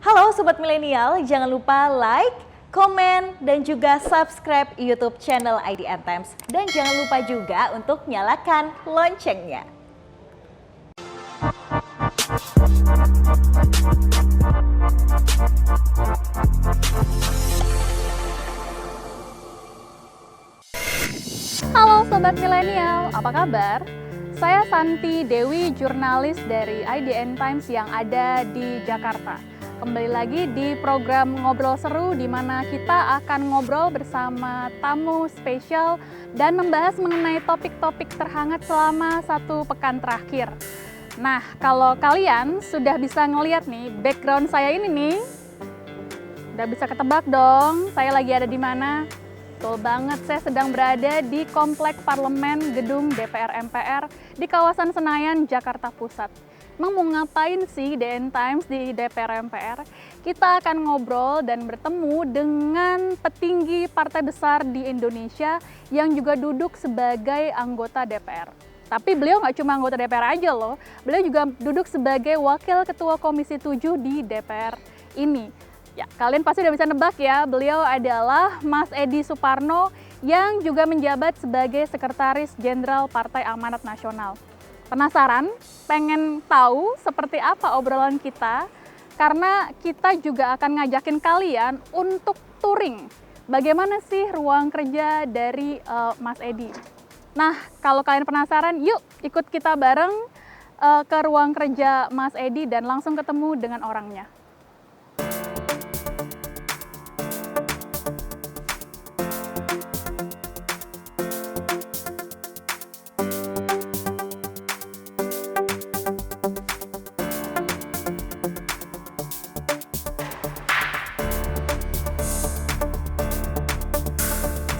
Halo Sobat Milenial, jangan lupa like, komen, dan juga subscribe YouTube channel IDN Times. Dan jangan lupa juga untuk nyalakan loncengnya. Halo Sobat Milenial, apa kabar? Saya Santi Dewi, jurnalis dari IDN Times yang ada di Jakarta. Kembali lagi di program Ngobrol Seru, di mana kita akan ngobrol bersama tamu spesial dan membahas mengenai topik-topik terhangat selama satu pekan terakhir. Nah, kalau kalian sudah bisa ngeliat nih, background saya ini nih, udah bisa ketebak dong, saya lagi ada di mana? Betul banget, saya sedang berada di Komplek Parlemen Gedung DPR MPR di kawasan Senayan, Jakarta Pusat. Emang mau ngapain sih IDN Times di DPR MPR? Kita akan ngobrol dan bertemu dengan petinggi partai besar di Indonesia yang juga duduk sebagai anggota DPR. Tapi beliau nggak cuma anggota DPR aja loh, beliau juga duduk sebagai Wakil Ketua Komisi 7 di DPR ini. Ya, kalian pasti udah bisa nebak ya, beliau adalah Mas Edi Suparno yang juga menjabat sebagai Sekretaris Jenderal Partai Amanat Nasional. Penasaran? Pengen tahu seperti apa obrolan kita? Karena kita juga akan ngajakin kalian untuk touring. Bagaimana sih ruang kerja dari Mas Edi? Nah, kalau kalian penasaran, yuk ikut kita bareng ke ruang kerja Mas Edi dan langsung ketemu dengan orangnya.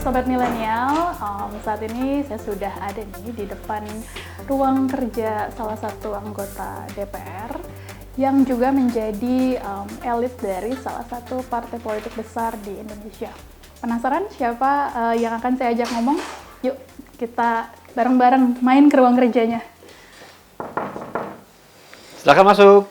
Sobat Milenial, saat ini saya sudah ada nih di depan ruang kerja salah satu anggota DPR yang juga menjadi elit dari salah satu partai politik besar di Indonesia. Penasaran siapa yang akan saya ajak ngomong? Yuk kita bareng-bareng main ke ruang kerjanya. Silakan masuk.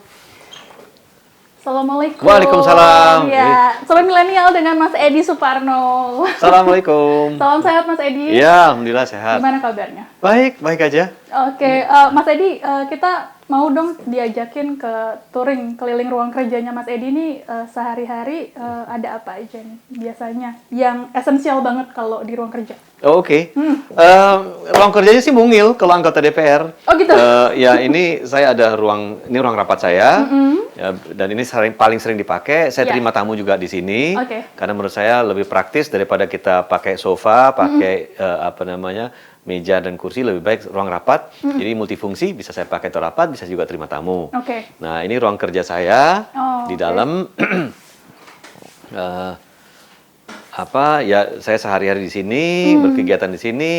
Assalamualaikum. Waalaikumsalam. Ya, Sobat Milenial dengan Mas Edi Suparno. Assalamualaikum. Salam sehat Mas Edi. Ya, alhamdulillah sehat. Gimana kabarnya? Baik, baik aja. Oke, Mas Edi, kita mau dong diajakin ke touring keliling ruang kerjanya Mas Edi ini sehari-hari ada apa aja nih biasanya yang esensial banget kalau di ruang kerja? Oh, oke. Ruang kerjanya sih mungil kalau anggota DPR. Oh gitu? Ya, ini saya ada ini ruang rapat saya. Ya, dan ini paling sering dipakai. Saya terima tamu juga di sini. Karena menurut saya lebih praktis daripada kita pakai sofa, pakai meja dan kursi, lebih baik ruang rapat. Jadi multifungsi, bisa saya pakai untuk rapat, bisa juga terima tamu. Nah, ini ruang kerja saya di dalam. Saya sehari-hari di sini, berkegiatan di sini,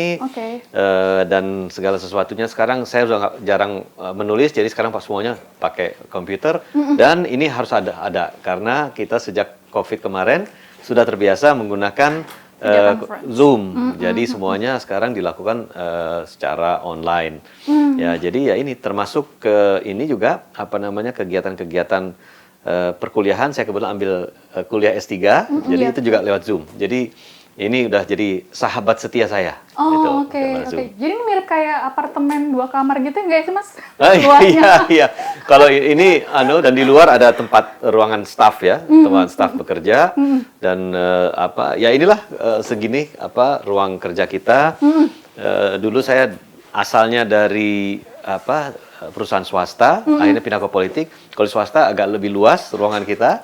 dan segala sesuatunya sekarang saya udah jarang menulis, jadi sekarang semuanya pakai komputer, dan ini harus ada karena kita sejak COVID kemarin sudah terbiasa menggunakan Zoom, jadi semuanya sekarang dilakukan secara online. Ya, jadi ya ini termasuk ke ini juga kegiatan-kegiatan perkuliahan. Saya kebetulan ambil kuliah S3, jadi itu juga lewat Zoom. Jadi ini udah jadi sahabat setia saya. Oh, oke. Jadi ini mirip kayak apartemen 2 kamar gitu nggak sih Mas? Iya. Kalau ini dan di luar ada tempat ruangan staff ya, tempat staff bekerja, dan inilah segini ruang kerja kita. Dulu saya asalnya dari perusahaan swasta, akhirnya pindah ke politik. Kalau swasta agak lebih luas ruangan kita,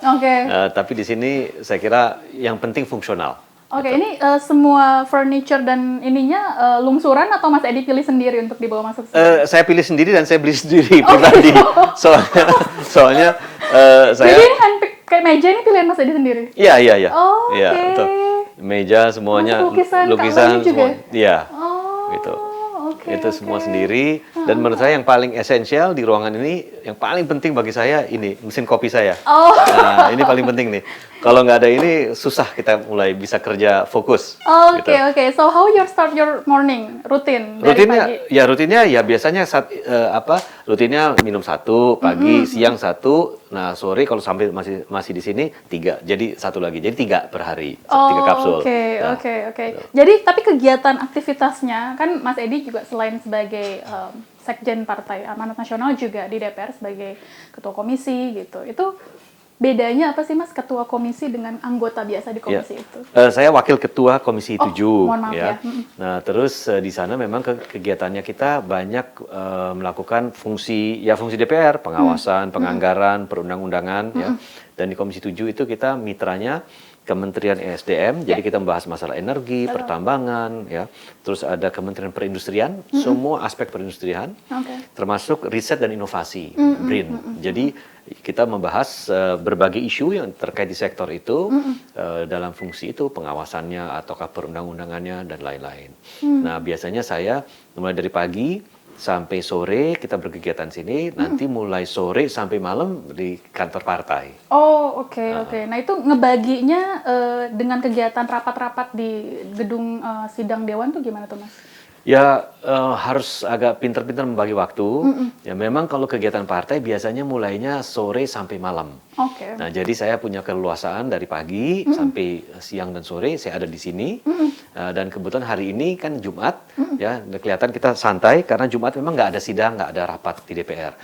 tapi di sini saya kira yang penting fungsional. Ini semua furniture dan ininya lungsuran atau Mas Edi pilih sendiri untuk dibawa masuk sini? Saya pilih sendiri dan saya beli sendiri pribadi. Soalnya saya. Jadi ini handpick kayak meja ini pilihan Mas Edi sendiri? Iya. Oke. Untuk meja semuanya lukisan semua. Iya. Gitu. Itu semua sendiri. Dan menurut saya yang paling esensial di ruangan ini yang paling penting bagi saya ini mesin kopi saya. Oh. Nah, ini paling penting nih. Kalau nggak ada ini susah kita mulai bisa kerja fokus. Oke, oke. So how you start your morning routine dari pagi? Rutinnya ya biasanya rutinnya minum 1 pagi, siang 1, nah sore kalau sampai masih di sini 3, jadi 1 lagi, jadi 3 per hari, 3 kapsul. Oke. Jadi tapi kegiatan aktivitasnya kan Mas Edi juga selain sebagai Sekjen Partai Amanat Nasional juga di DPR sebagai ketua komisi gitu. Itu bedanya apa sih Mas ketua komisi dengan anggota biasa di komisi itu? Saya wakil ketua komisi 7 mohon maaf ya. Nah, terus di sana memang kegiatannya kita banyak melakukan fungsi DPR, pengawasan, penganggaran, perundang-undangan ya. Dan di komisi 7 itu kita mitranya Kementerian ESDM, jadi kita membahas masalah energi, pertambangan, ya. Terus ada Kementerian Perindustrian, semua aspek perindustrian, termasuk riset dan inovasi, BRIN. Jadi kita membahas berbagai isu yang terkait di sektor itu, dalam fungsi itu, pengawasannya, ataukah perundang-undangannya, dan lain-lain. Nah, biasanya saya mulai dari pagi sampai sore kita berkegiatan sini, nanti mulai sore sampai malam di kantor partai. Oke. Nah itu ngebaginya dengan kegiatan rapat-rapat di gedung sidang dewan tuh gimana tuh Mas? Ya harus agak pinter-pinter membagi waktu. Ya memang kalau kegiatan partai biasanya mulainya sore sampai malam. Nah jadi saya punya keleluasaan dari pagi sampai siang dan sore saya ada di sini. Dan kebetulan hari ini kan Jumat, ya kelihatan kita santai karena Jumat memang nggak ada sidang, nggak ada rapat di DPR.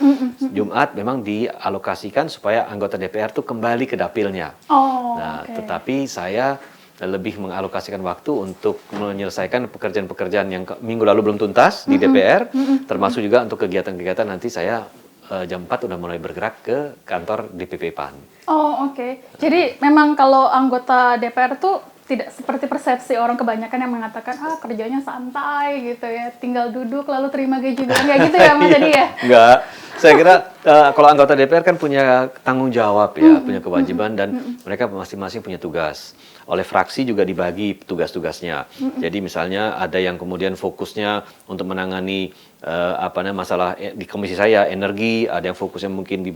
Jumat memang dialokasikan supaya anggota DPR tuh kembali ke dapilnya. Tetapi saya lebih mengalokasikan waktu untuk menyelesaikan pekerjaan-pekerjaan yang minggu lalu belum tuntas di DPR, termasuk juga untuk kegiatan-kegiatan nanti saya jam 4 udah mulai bergerak ke kantor DPP PAN. Jadi memang kalau anggota DPR tuh tidak seperti persepsi orang kebanyakan yang mengatakan kerjanya santai gitu ya, tinggal duduk lalu terima gaji bulan, kayak gitu ya Mas Edi ya? Enggak, saya kira kalau anggota DPR kan punya tanggung jawab ya, punya kewajiban dan mereka masing-masing punya tugas. Oleh fraksi juga dibagi tugas-tugasnya. Jadi misalnya ada yang kemudian fokusnya untuk menangani masalah di komisi saya energi, ada yang fokusnya mungkin di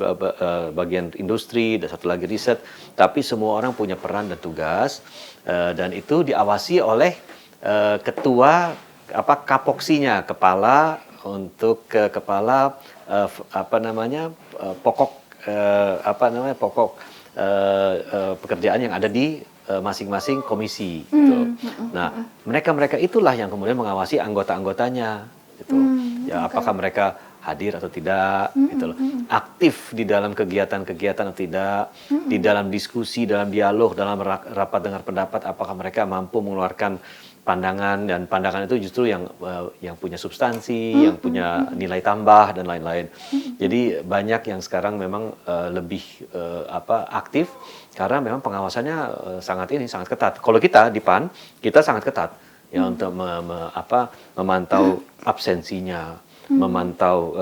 bagian industri, dan satu lagi riset. Tapi semua orang punya peran dan tugas dan itu diawasi oleh ketua kapoksinya, kepala untuk kepala pokok pekerjaan yang ada di masing-masing komisi gitu. Nah, mereka itulah yang kemudian mengawasi anggota-anggotanya gitu. Ya apakah mereka hadir atau tidak gitu loh. Aktif di dalam kegiatan-kegiatan atau tidak, di dalam diskusi, dalam dialog, dalam rapat dengar pendapat, apakah mereka mampu mengeluarkan pandangan, dan pandangan itu justru yang punya substansi, yang punya nilai tambah dan lain-lain. Jadi banyak yang sekarang memang lebih aktif karena memang pengawasannya sangat ketat. Kalau kita di PAN kita sangat ketat ya untuk memantau absensinya, memantau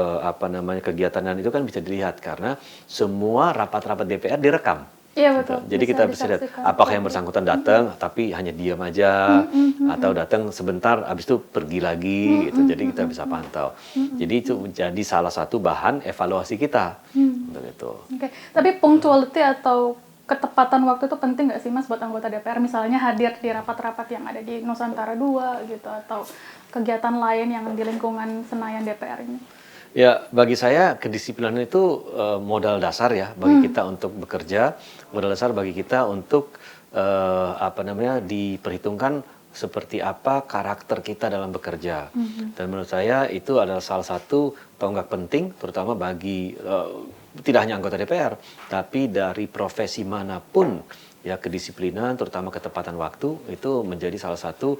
kegiatan itu kan bisa dilihat karena semua rapat-rapat DPR direkam. Iya betul. Jadi kita bisa lihat apakah yang bersangkutan datang tapi hanya diam aja atau datang sebentar habis itu pergi lagi gitu. Jadi kita bisa pantau. Jadi itu menjadi salah satu bahan evaluasi kita untuk itu. Tapi punctuality atau ketepatan waktu itu penting nggak sih Mas buat anggota DPR, misalnya hadir di rapat-rapat yang ada di Nusantara 2 gitu atau kegiatan lain yang di lingkungan Senayan DPR ini? Ya, bagi saya kedisiplinan itu modal dasar ya bagi kita untuk bekerja, modal dasar bagi kita untuk diperhitungkan seperti apa karakter kita dalam bekerja. Dan menurut saya itu adalah salah satu tonggak penting terutama bagi tidak hanya anggota DPR, tapi dari profesi manapun ya kedisiplinan terutama ketepatan waktu itu menjadi salah satu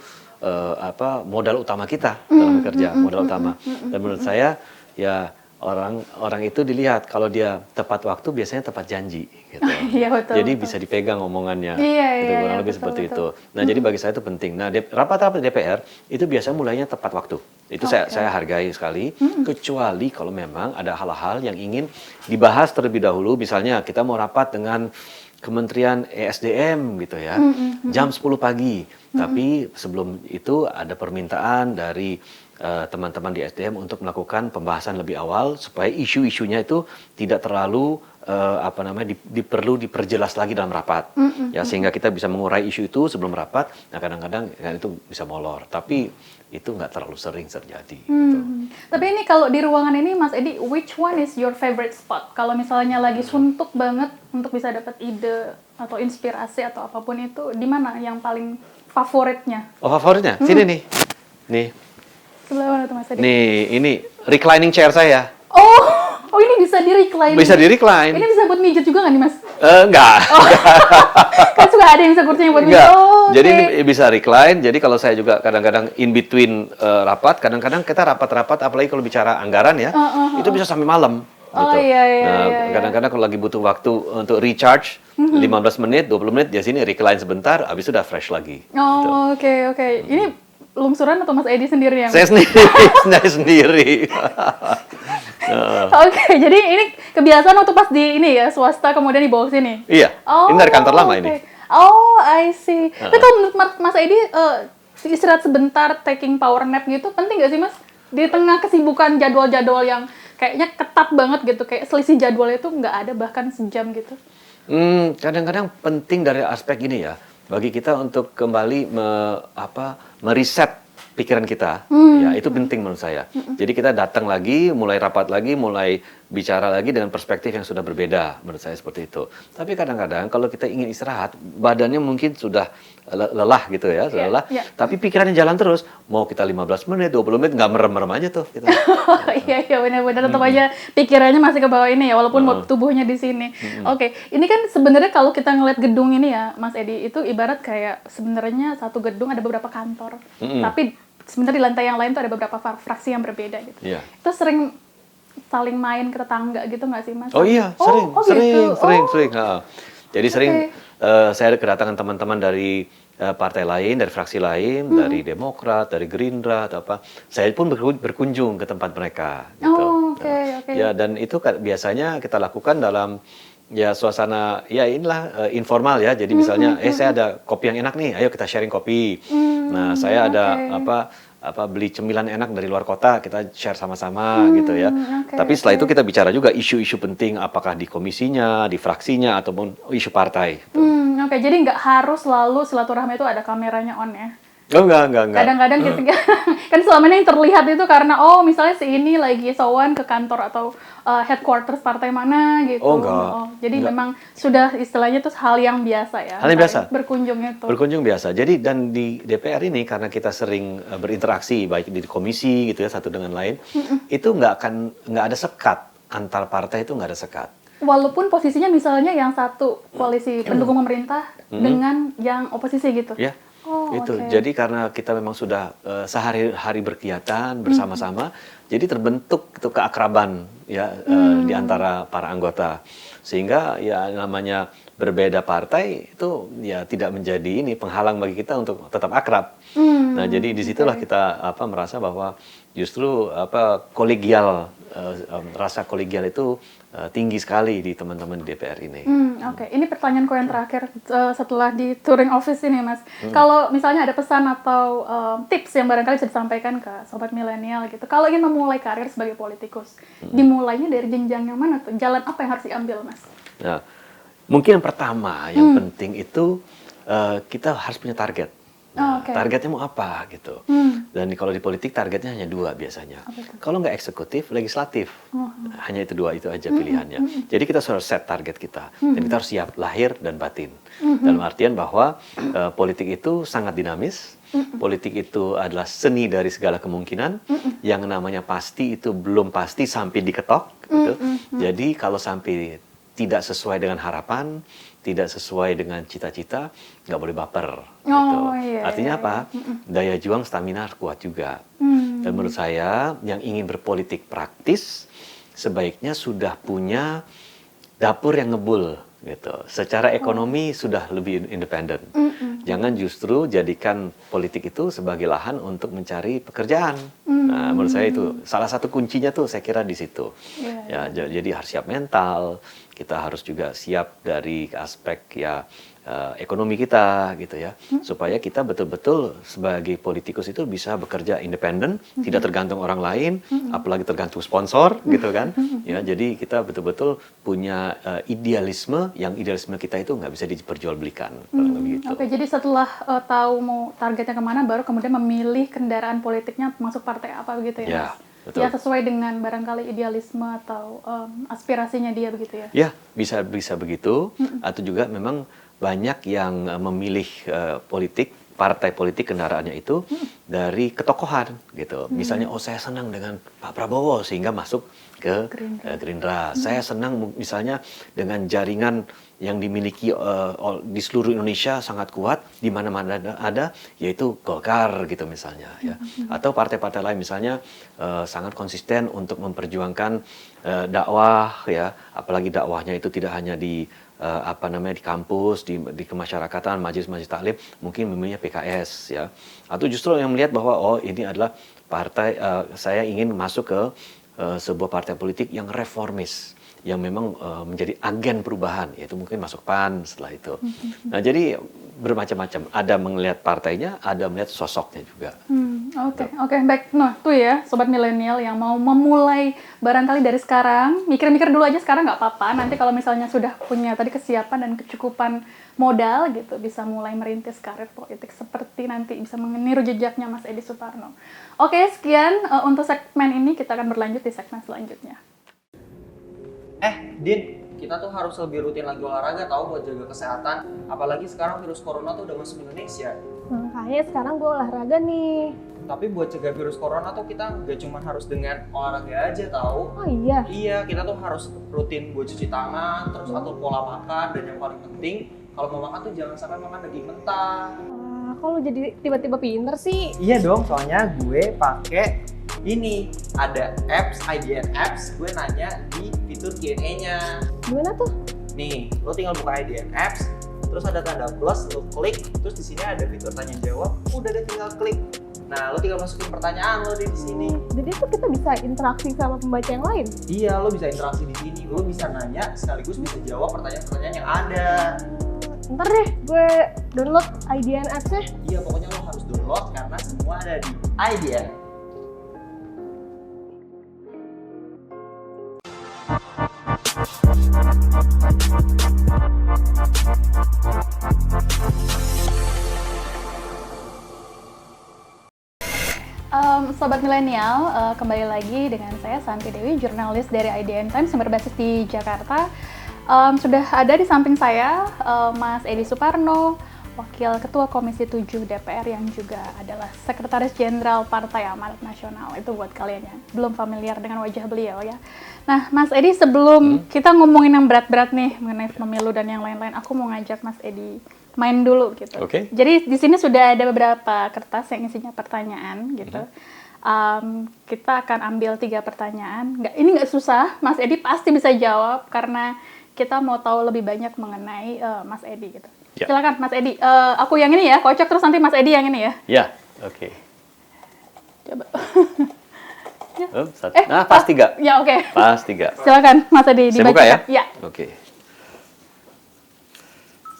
modal utama kita dalam bekerja, modal utama. Dan menurut saya ya orang itu dilihat kalau dia tepat waktu biasanya tepat janji gitu. Iya, betul, jadi betul. bisa dipegang omongannya. Iya, kurang lebih betul, seperti betul. itu. Nah, jadi bagi saya itu penting. Nah, rapat-rapat DPR itu biasanya mulainya tepat waktu. Itu saya hargai sekali, kecuali kalau memang ada hal-hal yang ingin dibahas terlebih dahulu, misalnya kita mau rapat dengan Kementerian ESDM gitu ya, jam 10 pagi. Tapi sebelum itu ada permintaan dari teman-teman di SDM untuk melakukan pembahasan lebih awal supaya isu-isunya itu tidak terlalu perlu diperjelas lagi dalam rapat, ya sehingga kita bisa mengurai isu itu sebelum rapat. Nah kadang-kadang kan itu bisa molor, tapi itu nggak terlalu sering terjadi. Gitu. Tapi ini kalau di ruangan ini, Mas Edi, which one is your favorite spot? Kalau misalnya lagi suntuk banget untuk bisa dapat ide atau inspirasi atau apapun itu, di mana yang paling favoritnya? Oh favoritnya? Sini nih. Nih. Sebelah mana tuh Mas Edi? Nih, ini reclining chair saya. Oh ini bisa di-recline? Bisa di-recline. Ini bisa buat mijet juga nggak nih Mas? Enggak. Kan suka ada yang bisa kursinya buat mijet. Enggak. Oh, Jadi ini bisa recline. Jadi kalau saya juga kadang-kadang in between rapat, kadang-kadang kita rapat-rapat, apalagi kalau bicara anggaran ya, itu bisa sampai malam. Oh Gitu. iya. Kadang-kadang kalau lagi butuh waktu untuk recharge, 15 menit, 20 menit, di sini recline sebentar, habis itu udah fresh lagi. Oh oke. Ini lungsuran atau Mas Edi sendiri yang? Saya sendiri. Oke, jadi ini kebiasaan waktu pas di ini ya, swasta kemudian dibawa ke sini? Iya, ini dari kantor lama ini. Oh, I see. Tapi kalau menurut Mas Edi, istirahat sebentar, taking power nap gitu, penting nggak sih Mas? Di tengah kesibukan jadwal-jadwal yang kayaknya ketat banget gitu, kayak selisih jadwalnya itu nggak ada bahkan sejam gitu. Kadang-kadang penting dari aspek ini ya, bagi kita untuk kembali meriset pikiran kita, ya itu penting menurut saya. Jadi kita datang lagi, mulai rapat lagi, mulai bicara lagi dengan perspektif yang sudah berbeda, menurut saya seperti itu. Tapi kadang-kadang kalau kita ingin istirahat, badannya mungkin sudah lelah gitu ya, sudah lelah. Tapi pikirannya jalan terus, mau kita 15 menit, 20 menit, nggak merem-merem aja tuh. Gitu. Iya benar-benar, tetap aja pikirannya masih ke bawah ini ya, walaupun tubuhnya di sini. Oke, ini kan sebenarnya kalau kita ngeliat gedung ini ya, Mas Edi, itu ibarat kayak sebenarnya satu gedung ada beberapa kantor, tapi sebenarnya di lantai yang lain tuh ada beberapa fraksi yang berbeda gitu. Itu sering saling main ke tetangga gitu nggak sih Mas? Oh iya, sering. Jadi sering saya kedatangan teman-teman dari partai lain, dari fraksi lain, dari Demokrat, dari Gerindra atau apa. Saya pun berkunjung ke tempat mereka. Gitu. Oke. Ya dan itu biasanya kita lakukan dalam ya suasana ya inilah informal ya. Jadi misalnya saya ada kopi yang enak nih, ayo kita sharing kopi. Nah, saya ada beli cemilan enak dari luar kota, kita share sama-sama gitu ya. Tapi setelah itu kita bicara juga isu-isu penting, apakah di komisinya, di fraksinya ataupun isu partai. Oke, jadi nggak harus selalu silaturahmi itu ada kameranya on ya? Oh enggak. Kadang-kadang ketika kan selama ini yang terlihat itu karena misalnya si ini lagi sowan ke kantor atau headquarters partai mana gitu. Jadi memang sudah istilahnya itu hal yang biasa ya. Hal yang biasa. Berkunjung itu. Berkunjung biasa. Jadi dan di DPR ini karena kita sering berinteraksi baik di komisi gitu ya satu dengan lain, itu nggak ada sekat antar partai, itu nggak ada sekat. Walaupun posisinya misalnya yang satu koalisi pendukung pemerintah dengan yang oposisi gitu. Ya. Jadi karena kita memang sudah sehari-hari berkegiatan bersama-sama, jadi terbentuk itu keakraban ya di antara para anggota, sehingga ya namanya berbeda partai itu ya tidak menjadi penghalang bagi kita untuk tetap akrab. Nah jadi disitulah kita merasa bahwa justru kolegial, rasa kolegial itu tinggi sekali di teman-teman di DPR ini. Ini pertanyaanku yang terakhir setelah di touring office ini Mas. Kalau misalnya ada pesan atau tips yang barangkali bisa disampaikan ke sobat milenial gitu, kalau ingin memulai karir sebagai politikus, dimulainya dari jenjang yang mana tuh? Jalan apa yang harus diambil Mas? Nah, mungkin yang pertama, yang penting itu kita harus punya target. Targetnya mau apa gitu. Dan kalau di politik targetnya hanya 2 biasanya. Kalau nggak eksekutif, legislatif. Hanya itu 2 itu aja pilihannya. Jadi kita harus set target kita. Dan kita harus siap lahir dan batin. Dalam artian bahwa politik itu sangat dinamis. Politik itu adalah seni dari segala kemungkinan. Yang namanya pasti itu belum pasti sampai diketok. Gitu. Jadi kalau sampai tidak sesuai dengan harapan, tidak sesuai dengan cita-cita, nggak boleh baper. Gitu. Artinya apa? Daya juang, stamina harus kuat juga. Dan menurut saya, yang ingin berpolitik praktis, sebaiknya sudah punya dapur yang ngebul. Gitu. Secara ekonomi sudah lebih independen. Jangan justru jadikan politik itu sebagai lahan untuk mencari pekerjaan. Nah, menurut saya itu salah satu kuncinya tuh saya kira di situ. Jadi harus siap mental, kita harus juga siap dari aspek ya ekonomi kita gitu ya, supaya kita betul-betul sebagai politikus itu bisa bekerja independen, tidak tergantung orang lain, apalagi tergantung sponsor gitu kan. Ya, jadi kita betul-betul punya idealisme, yang idealisme kita itu nggak bisa diperjualbelikan. Gitu. Oke, jadi setelah tahu mau targetnya kemana, baru kemudian memilih kendaraan politiknya masuk partai apa begitu ya, Ya, Mas? betul. Ya sesuai dengan barangkali idealisme atau aspirasinya dia begitu ya? Ya, bisa begitu. Atau juga memang banyak yang memilih partai politik kendaraannya itu dari ketokohan gitu. Misalnya, oh saya senang dengan Pak Prabowo sehingga masuk ke Gerindra. Saya senang misalnya dengan jaringan yang dimiliki di seluruh Indonesia sangat kuat, di mana-mana ada, yaitu Golkar gitu misalnya. Ya. Atau partai-partai lain misalnya sangat konsisten untuk memperjuangkan dakwah, ya, apalagi dakwahnya itu tidak hanya di di kampus, di kemasyarakatan, majelis-majelis taklim, mungkin memilihnya PKS ya. Atau justru yang melihat bahwa oh ini adalah partai, saya ingin masuk ke sebuah partai politik yang reformis, yang memang menjadi agen perubahan, yaitu mungkin masuk PAN setelah itu. Nah, jadi bermacam-macam. Ada melihat partainya, ada melihat sosoknya juga. Oke, baik. Nah, tuh ya, sobat milenial yang mau memulai barangkali dari sekarang, mikir-mikir dulu aja sekarang nggak apa-apa. Nanti kalau misalnya sudah punya tadi kesiapan dan kecukupan modal gitu, bisa mulai merintis karir politik seperti nanti bisa meniru jejaknya Mas Edi Suparno. Oke, sekian untuk segmen ini, kita akan berlanjut di segmen selanjutnya. Din, kita tuh harus lebih rutin lagi olahraga tahu buat jaga kesehatan. Apalagi sekarang virus corona tuh udah masuk Indonesia. Makanya sekarang gue olahraga nih. Tapi buat cegah virus corona tuh kita nggak cuma harus dengan olahraga aja tahu. Oh iya? Iya, kita tuh harus rutin buat cuci tangan, terus atur pola makan, dan yang paling penting kalau mau makan tuh jangan sampai makan daging mentah. Kok lu jadi tiba-tiba pinter sih? Iya dong, soalnya gue pakai ini, ada apps, IDN apps, gue nanya di fitur Q&A-nya. Gimana tuh? Nih, lo tinggal buka IDN apps, terus ada tanda plus, lo klik, terus di sini ada fitur tanya jawab, udah deh tinggal klik. Nah, lo tinggal masukin pertanyaan lo di sini. Jadi tuh kita bisa interaksi sama pembaca yang lain? Iya, lo bisa interaksi di sini, lo bisa nanya sekaligus bisa jawab pertanyaan-pertanyaan yang ada. Ntar deh, gue download IDN apps-nya. Iya, pokoknya lo harus download karena semua ada di IDN. Sobat milenial, kembali lagi dengan saya Santi Dewi, jurnalis dari IDN Times yang berbasis di Jakarta. Sudah ada di samping saya Mas Edi Suparno, Wakil Ketua Komisi 7 DPR yang juga adalah Sekretaris Jenderal Partai Amanat Nasional. Itu buat kalian yang belum familiar dengan wajah beliau ya. Nah, Mas Edi, sebelum kita ngomongin yang berat-berat nih mengenai pemilu dan yang lain-lain, aku mau ngajak Mas Edi main dulu gitu. Oke. Jadi di sini sudah ada beberapa kertas yang isinya pertanyaan gitu. Kita akan ambil 3 pertanyaan. Ini nggak susah, Mas Edi pasti bisa jawab karena kita mau tahu lebih banyak mengenai Mas Edi gitu. Ya. Silakan Mas Edi. Aku yang ini ya, kocok terus nanti Mas Edi yang ini ya. Ya, oke. Coba. Nah, pas 3. Ya, oke. Pas 3. Silakan Mas Edi Saya dibacakan. buka ya? Ya. Oke.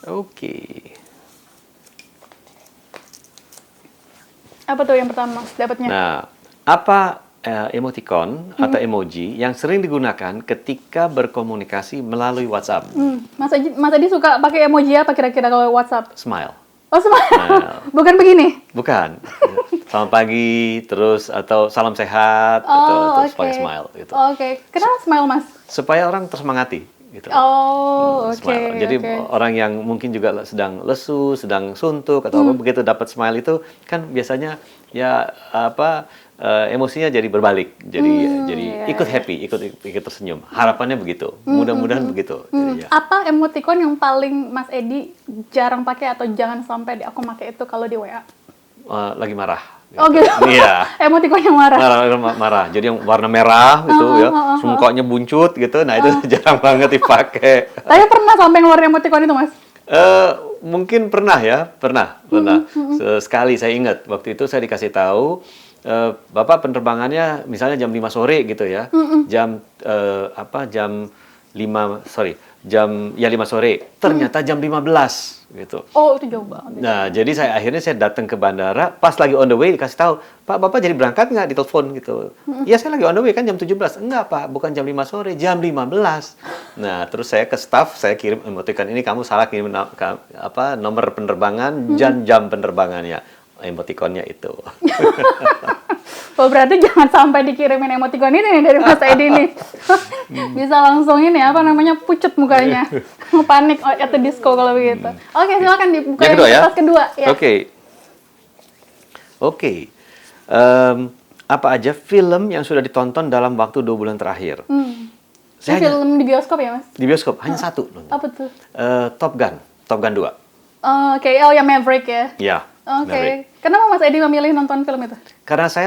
Oke. Apa tuh yang pertama Mas dapatnya? Nah, apa emoticon atau emoji yang sering digunakan ketika berkomunikasi melalui WhatsApp? Mas Edi suka pakai emoji apa kira-kira kalau WhatsApp? Smile. Oh, smile. Bukan begini? Bukan. Selamat pagi, terus atau salam sehat, atau terus pakai smile gitu. Oke. Kenapa smile, Mas? Supaya orang tersemangati gitu. Oh, oke. Smile. Jadi orang yang mungkin juga sedang lesu, sedang suntuk atau apa, begitu dapat smile itu kan biasanya ya emosinya jadi berbalik. Jadi ikut happy, ikut tersenyum. Harapannya begitu. Mudah-mudahan begitu. Jadinya. Apa emoticon yang paling Mas Edi jarang pakai atau jangan sampai aku pakai itu kalau di WA? Lagi marah. Oh gitu. Iya. Emoticon yang marah. Marah. Jadi yang warna merah gitu ya, mukanya buncut gitu. Nah, itu jarang banget dipakai. Tapi pernah sampai ngeluarin emoticon itu, Mas? Mungkin pernah ya, pernah. Sekali saya ingat waktu itu saya dikasih tahu Bapak penerbangannya misalnya jam 5 sore gitu ya. Jam jam ya 5 sore, ternyata jam 15 gitu. Oh, itu jauh banget. Nah, jadi akhirnya saya datang ke bandara, pas lagi on the way dikasih tahu, "Pak, Bapak jadi berangkat nggak?" Ditelepon gitu. "Ya, saya lagi on the way kan jam 17." "Enggak, Pak, bukan jam 5 sore, jam 15." Nah, terus saya ke staff, saya kirim emoticon ini, kamu salah kirim nomor penerbangan dan jam penerbangannya. Emoticonnya itu. Oh, berarti jangan sampai dikirimin emoticon ini nih dari Mas Edi nih. Bisa langsung ini apa namanya pucet mukanya. Panik at the disco kalau begitu. Oke, silakan dibuka Yang kedua ya? tas kedua ya. Oke. Apa aja film yang sudah ditonton dalam waktu 2 bulan terakhir? Ini film di bioskop ya, Mas? Di bioskop hanya satu nonton. Apa tuh? Top Gun 2. Oke, oh yang Maverick ya. Ya. Oke. Maverick. Kenapa Mas Edi memilih nonton film itu? Karena saya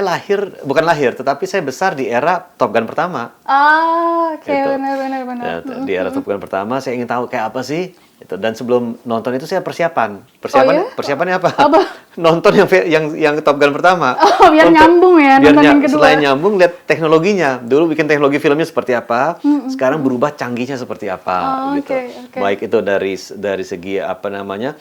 bukan lahir, tetapi saya besar di era Top Gun pertama. Oke, Gitu. benar. Ya, di era Top Gun pertama, saya ingin tahu kayak apa sih. Itu. Dan sebelum nonton itu saya persiapan. ya? Persiapannya apa? Apa? Nonton yang Top Gun pertama. Oh, biar nyambung ya, biar nonton yang kedua. Selain nyambung, lihat teknologinya. Dulu bikin teknologi filmnya seperti apa, sekarang berubah canggihnya seperti apa. Gitu. Oke. Baik itu dari segi apa namanya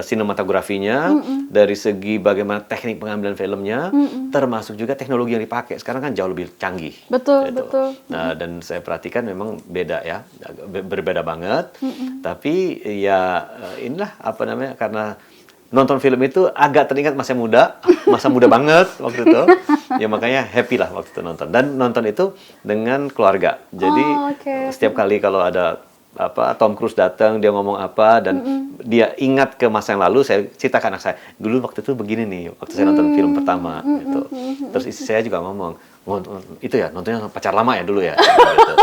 sinematografinya, dari segi bagaimana teknik pengambilan filmnya, termasuk juga teknologi yang dipakai. Sekarang kan jauh lebih canggih. Betul, gitu. betul. Nah, dan saya perhatikan memang beda ya, berbeda banget. Tapi ya inilah apa namanya, karena nonton film itu agak teringat masa muda banget waktu itu. Ya makanya happy lah waktu itu nonton. Dan nonton itu dengan keluarga. Jadi setiap kali kalau ada Tom Cruise datang, dia ngomong apa dan dia ingat ke masa yang lalu, saya ceritakan anak saya, dulu waktu itu begini nih, waktu saya nonton film pertama gitu. Terus istri saya juga ngomong, itu ya nontonnya Pacar Lama ya dulu ya. Gitu.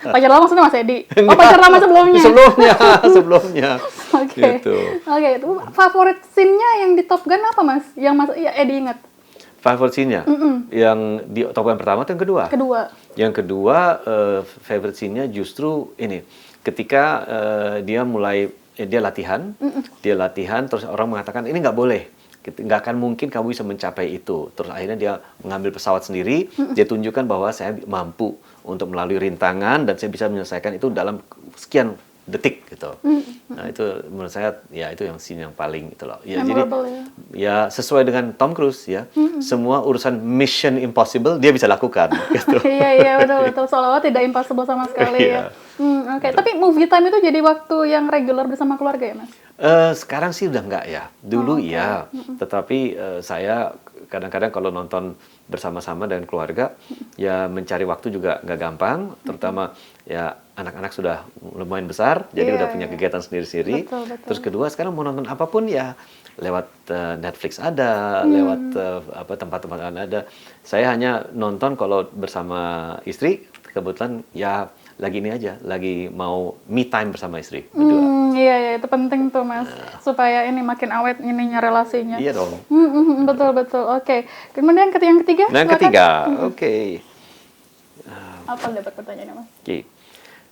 Pacar Lama maksudnya Mas Edi? Oh, Pacar Lama sebelumnya? Sebelumnya. Oke. Gitu. Oke, favorit scene-nya yang di Top Gun apa, Mas? Yang Mas Edi ingat? Favorit scene-nya? Yang di Top Gun pertama atau yang kedua? Kedua. Yang kedua, favorite scene-nya justru ini. Ketika dia latihan, terus orang mengatakan, ini nggak boleh. Nggak akan mungkin kamu bisa mencapai itu. Terus akhirnya dia mengambil pesawat sendiri, dia tunjukkan bahwa saya mampu untuk melalui rintangan, dan saya bisa menyelesaikan itu dalam sekian detik gitu. Nah itu menurut saya ya itu yang scene yang paling itu loh. Ya jadi ya sesuai dengan Tom Cruise ya. Semua urusan Mission Impossible dia bisa lakukan gitu. Iya betul. Seolah-olah tidak impossible sama sekali ya. Oke. Tapi movie time itu jadi waktu yang regular bersama keluarga ya, Mas? Sekarang sih udah enggak ya. Dulu ya. Tetapi saya kadang-kadang kalau nonton bersama-sama dengan keluarga, ya mencari waktu juga nggak gampang, terutama ya anak-anak sudah lumayan besar, jadi udah punya kegiatan sendiri-sendiri. Terus kedua, sekarang mau nonton apapun ya lewat Netflix ada, lewat tempat-tempat ada. Saya hanya nonton kalau bersama istri, kebetulan ya lagi ini aja, lagi mau me time bersama istri berdua. Iya, itu penting tuh, Mas, supaya ini makin awet ininya relasinya. Iya dong. Betul. Oke. Kemudian yang ketiga? Yang ketiga, oke. Apa dapat pertanyaannya, Mas? Oke.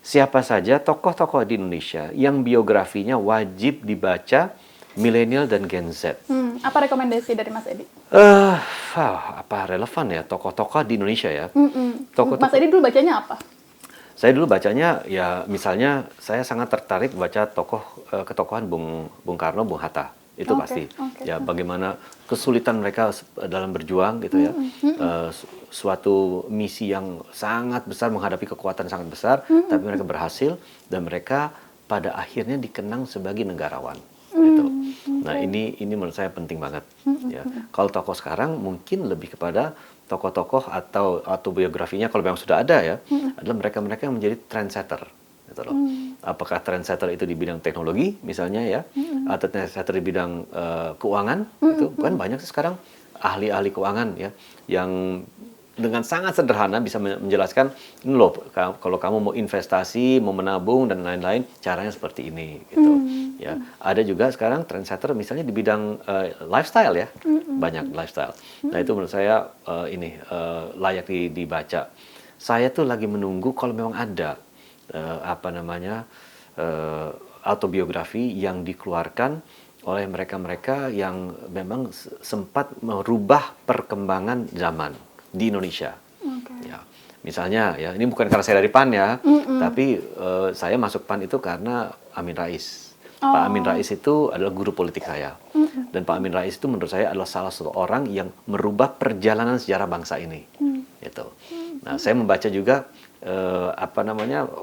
Siapa saja tokoh-tokoh di Indonesia yang biografinya wajib dibaca milenial dan Gen Z? Apa rekomendasi dari Mas Edi? Apa relevan ya tokoh-tokoh di Indonesia ya? Mas Edi dulu bacanya apa? Saya dulu bacanya ya misalnya saya sangat tertarik baca ketokohan Bung Karno, Bung Hatta. Itu pasti. Ya bagaimana kesulitan mereka dalam berjuang gitu ya. Suatu misi yang sangat besar, menghadapi kekuatan sangat besar, tapi mereka berhasil dan mereka pada akhirnya dikenang sebagai negarawan. Gitu. Nah, ini menurut saya penting banget ya. Kalau tokoh sekarang mungkin lebih kepada tokoh-tokoh atau autobiografinya kalau memang sudah ada ya, adalah mereka-mereka yang menjadi trendsetter gitu loh. Apakah trendsetter itu di bidang teknologi misalnya ya, atau trendsetter di bidang keuangan itu kan banyak sekarang ahli-ahli keuangan ya yang dengan sangat sederhana bisa menjelaskan ini loh, kalau kamu mau investasi, mau menabung dan lain-lain, caranya seperti ini gitu. Ya, ada juga sekarang trendsetter misalnya di bidang lifestyle ya, banyak lifestyle. Nah itu menurut saya layak dibaca. Saya tuh lagi menunggu kalau memang ada autobiografi yang dikeluarkan oleh mereka-mereka yang memang sempat merubah perkembangan zaman di Indonesia. Ya, Misalnya ya, ini bukan karena saya dari PAN ya, tapi saya masuk PAN itu karena Amin Rais. Pak Amin Rais itu adalah guru politik saya. Dan Pak Amin Rais itu menurut saya adalah salah satu orang yang merubah perjalanan sejarah bangsa ini. Gitu. Nah, saya membaca juga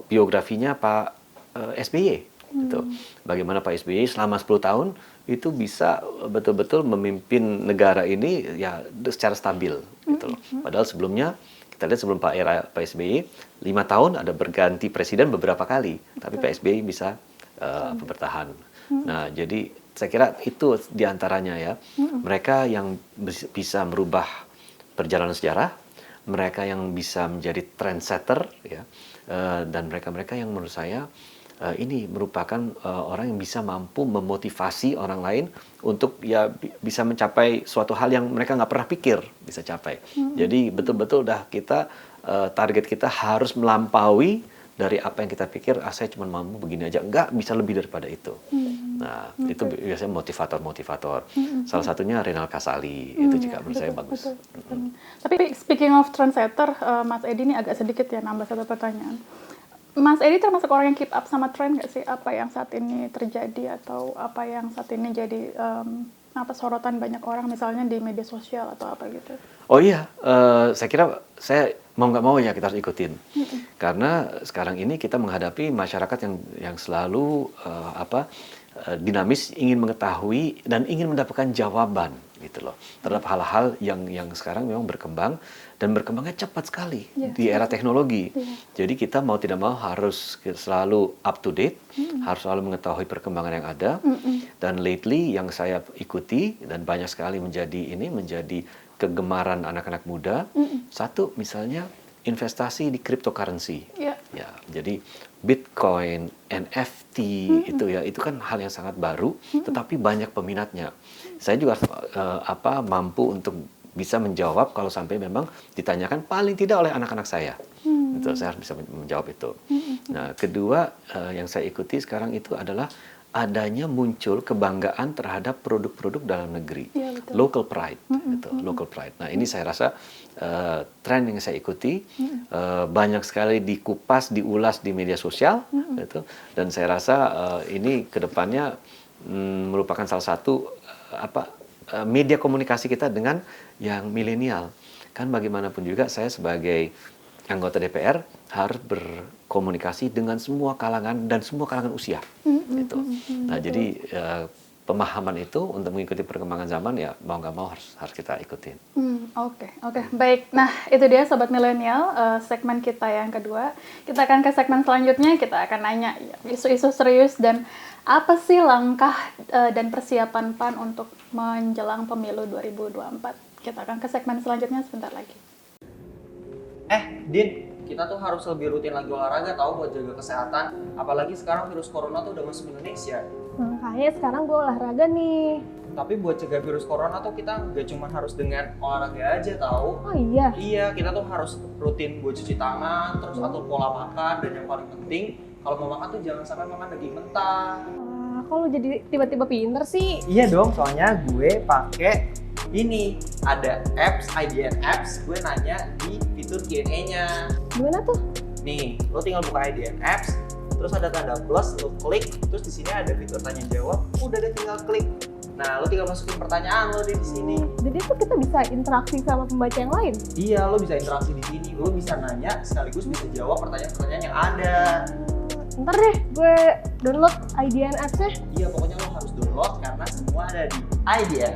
biografinya Pak SBY. Gitu. Bagaimana Pak SBY selama 10 tahun itu bisa betul-betul memimpin negara ini ya secara stabil. Gitu loh. Padahal sebelumnya kita lihat sebelum Pak SBY 5 tahun ada berganti presiden beberapa kali, tapi Pak SBY bisa bertahan. Nah, jadi saya kira itu diantaranya ya, mereka yang bisa merubah perjalanan sejarah, mereka yang bisa menjadi trendsetter ya, dan mereka-mereka yang menurut saya ini merupakan orang yang bisa mampu memotivasi orang lain untuk ya bisa mencapai suatu hal yang mereka nggak pernah pikir bisa capai. Jadi betul-betul target kita harus melampaui dari apa yang kita pikir, saya cuma mampu begini aja, enggak, bisa lebih daripada itu. Nah, itu biasanya motivator-motivator. Salah satunya Renal Kasali, itu juga menurut saya bagus. Tapi speaking of trendsetter, Mas Edi ini agak sedikit ya nambah satu pertanyaan. Mas Edi termasuk orang yang keep up sama trend nggak sih? Apa yang saat ini terjadi atau apa yang saat ini jadi sorotan banyak orang misalnya di media sosial atau apa gitu? Oh iya, saya kira saya mau nggak mau ya kita harus ikutin. Karena sekarang ini kita menghadapi masyarakat yang selalu dinamis, ingin mengetahui dan ingin mendapatkan jawaban gitu loh terhadap hal-hal yang sekarang memang berkembang dan berkembangnya cepat sekali di era teknologi. Jadi kita mau tidak mau harus selalu up to date, harus selalu mengetahui perkembangan yang ada. Dan lately yang saya ikuti dan banyak sekali menjadi kegemaran anak-anak muda. Satu misalnya investasi di cryptocurrency. Ya, jadi Bitcoin, NFT itu kan hal yang sangat baru, tetapi banyak peminatnya. Saya juga mampu untuk bisa menjawab kalau sampai memang ditanyakan paling tidak oleh anak-anak saya. Itu saya harus bisa menjawab itu. Nah, kedua yang saya ikuti sekarang itu adalah adanya muncul kebanggaan terhadap produk-produk dalam negeri, local pride, local pride. Nah, ini saya rasa tren yang saya ikuti banyak sekali dikupas, diulas di media sosial, gitu. Dan saya rasa ini kedepannya merupakan salah satu media komunikasi kita dengan yang milenial. Kan bagaimanapun juga saya sebagai anggota DPR harus berkomunikasi dengan semua kalangan dan semua kalangan usia. Gitu. Nah, jadi pemahaman itu untuk mengikuti perkembangan zaman ya mau nggak mau harus kita ikutin. Oke, baik. Nah, itu dia Sobat Milenial, segmen kita yang kedua. Kita akan ke segmen selanjutnya, kita akan nanya isu-isu serius dan apa sih langkah dan persiapan PAN untuk menjelang pemilu 2024. Kita akan ke segmen selanjutnya sebentar lagi. Din, kita tuh harus lebih rutin lagi olahraga tahu buat jaga kesehatan. Apalagi sekarang virus corona tuh udah masuk Indonesia. Makanya sekarang gue olahraga nih. Tapi buat cegah virus corona tuh kita nggak cuma harus dengan olahraga aja tahu. Oh iya? Iya, kita tuh harus rutin buat cuci tangan, terus atur pola makan, dan yang paling penting kalau mau makan tuh jangan sampai makan daging mentah. Kok lu jadi tiba-tiba pinter sih? Iya dong, soalnya gue pakai ini ada apps, IDN apps, gue nanya di fitur Q&A-nya. Gimana tuh? Nih, lo tinggal buka IDN apps, terus ada tanda plus, lo klik, terus di sini ada fitur tanya jawab, udah deh tinggal klik. Nah, lo tinggal masukin pertanyaan lo di sini. Jadi tuh kita bisa interaksi sama pembaca yang lain? Iya, lo bisa interaksi di sini, lo bisa nanya sekaligus bisa jawab pertanyaan-pertanyaan yang ada. Ntar deh, gue download IDN apps-nya. Iya, pokoknya lo harus download karena semua ada di IDN.